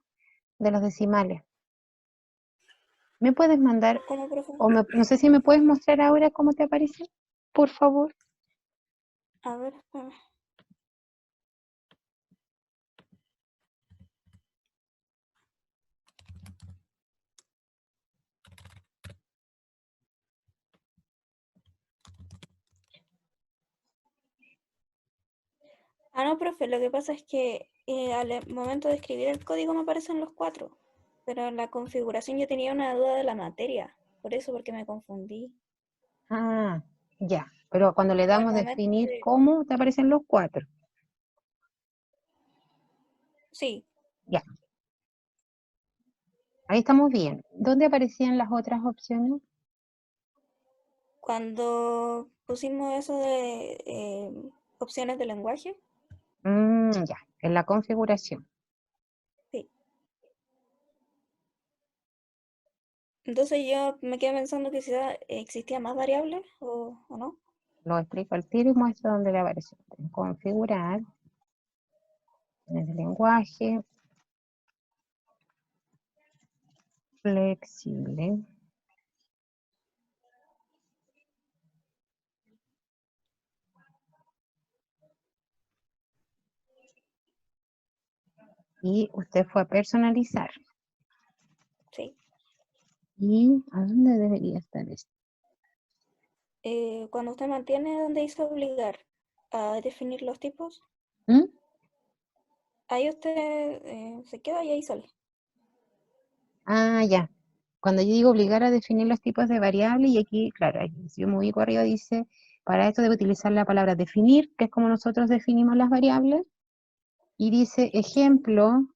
de los decimales. ¿Me puedes mandar, ¿Cómo, profe? no sé si me puedes mostrar ahora cómo te aparece? Por favor. A ver, espera. Ah, no, profe, lo que pasa es que al momento de escribir el código me aparecen los 4, pero en la configuración yo tenía una duda de la materia, por eso, porque me confundí. Ah, ya. Pero cuando le damos Al momento definir de- cómo, te aparecen los 4. Sí, Ya. Ahí estamos bien. ¿Dónde aparecían las otras opciones? cuando pusimos eso de opciones de lenguaje, Ya, en la configuración. sí. Entonces yo me quedé pensando que quizá existía más variables o no. Lo explico al tiro y muestro dónde le apareció. En configurar, en el lenguaje, flexible. Y usted fue a personalizar. Sí. ¿Y a dónde debería estar esto? Cuando usted mantiene donde dice obligar a definir los tipos, ahí usted se queda y ahí sale. Ah, ya. Cuando yo digo obligar a definir los tipos de variables, y aquí, claro, si yo me ubico arriba, dice, para esto debe utilizar la palabra definir, que es como nosotros definimos las variables, y dice ejemplo,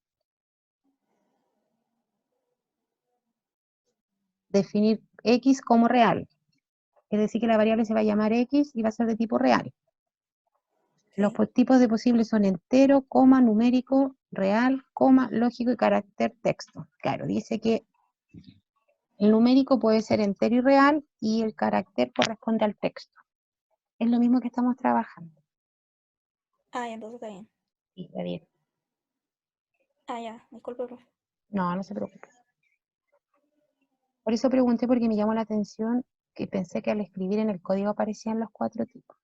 definir X como real. Es decir, que la variable se va a llamar X y va a ser de tipo real. Los tipos de posibles son entero, coma, numérico, real, coma, lógico y carácter texto. Claro, dice que el numérico puede ser entero y real y el carácter corresponde al texto. Es lo mismo que estamos trabajando. Ah, ya, entonces está bien. Sí, está bien. Ah, ya, disculpe, profe. No, no se preocupe. Por eso pregunté, porque me llamó la atención que pensé que al escribir en el código aparecían los 4 tipos.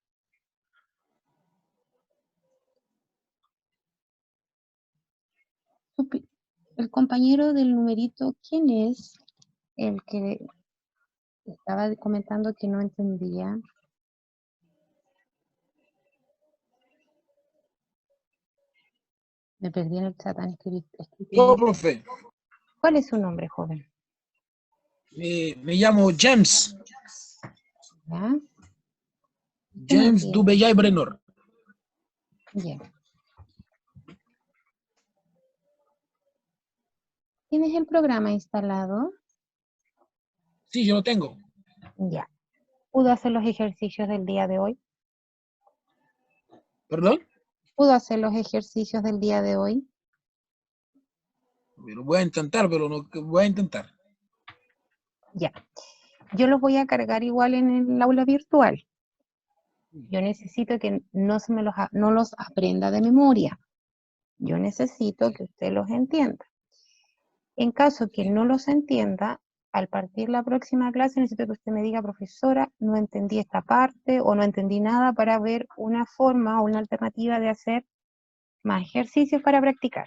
El compañero del numerito, ¿quién es el que estaba comentando que no entendía? Me perdí en el chat. Yo, profe, ¿Cuál es su nombre, joven? me llamo James. ¿Ya? James Dubellay Brenor. Bien. ¿Tienes el programa instalado? Sí, yo lo tengo. Ya. ¿Pudo hacer los ejercicios del día de hoy? ¿Perdón? ¿Pudo hacer los ejercicios del día de hoy? Lo voy a intentar, pero no voy a intentar. Ya. Yo los voy a cargar igual en el aula virtual. Yo necesito que no los aprenda de memoria. Yo necesito que usted los entienda. En caso que no los entienda, al partir la próxima clase necesito que usted me diga, profesora, no entendí esta parte o no entendí nada, para ver una forma o una alternativa de hacer más ejercicios para practicar.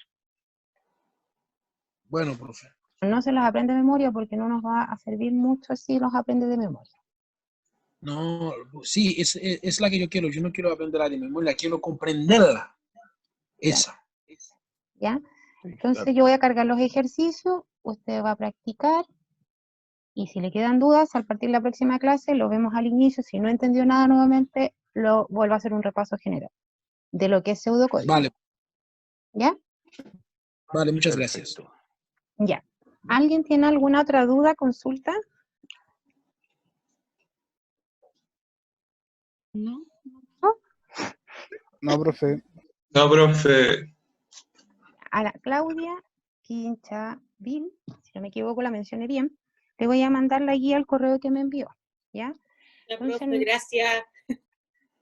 Bueno, profe. No se los aprende de memoria porque no nos va a servir mucho si los aprende de memoria. No, sí, es la que yo quiero. Yo no quiero aprenderla de memoria, quiero comprenderla. Esa. ¿Ya? Entonces yo voy a cargar los ejercicios, usted va a practicar, y si le quedan dudas, al partir de la próxima clase, lo vemos al inicio. Si no entendió nada nuevamente, lo vuelvo a hacer un repaso general de lo que es pseudocódigo. Vale. ¿Ya? Vale, muchas gracias. Ya. ¿Alguien tiene alguna otra duda, consulta? ¿No? No, profe. No, profe. A la Claudia Quinchavil, si no me equivoco la mencioné bien, le voy a mandar la guía al correo que me envió, ¿ya? Ya, Entonces, profe, gracias.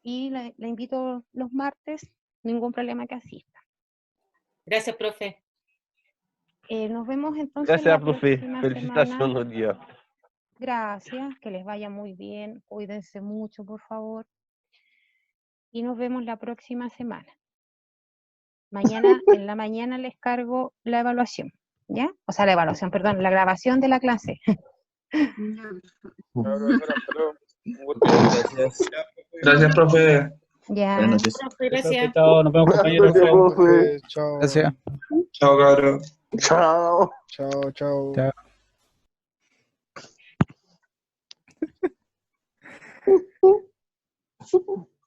y la invito los martes, ningún problema que asista. Gracias, profe. Nos vemos entonces la Gracias, profe. próxima Felicitaciones semana. hoy día. Gracias, que les vaya muy bien, cuídense mucho, por favor. Y nos vemos la próxima semana. Mañana, en la mañana les cargo la evaluación, ¿ya? O sea, la evaluación, perdón, la grabación de la clase. Gracias. Gracias, profe. Ya. Buenas noches. Profe, gracias. Chao, nos vemos, compañeros. Chao, profe. Chao. Gracias. Chao, cabrón. Chao. Chao, chao. Chao.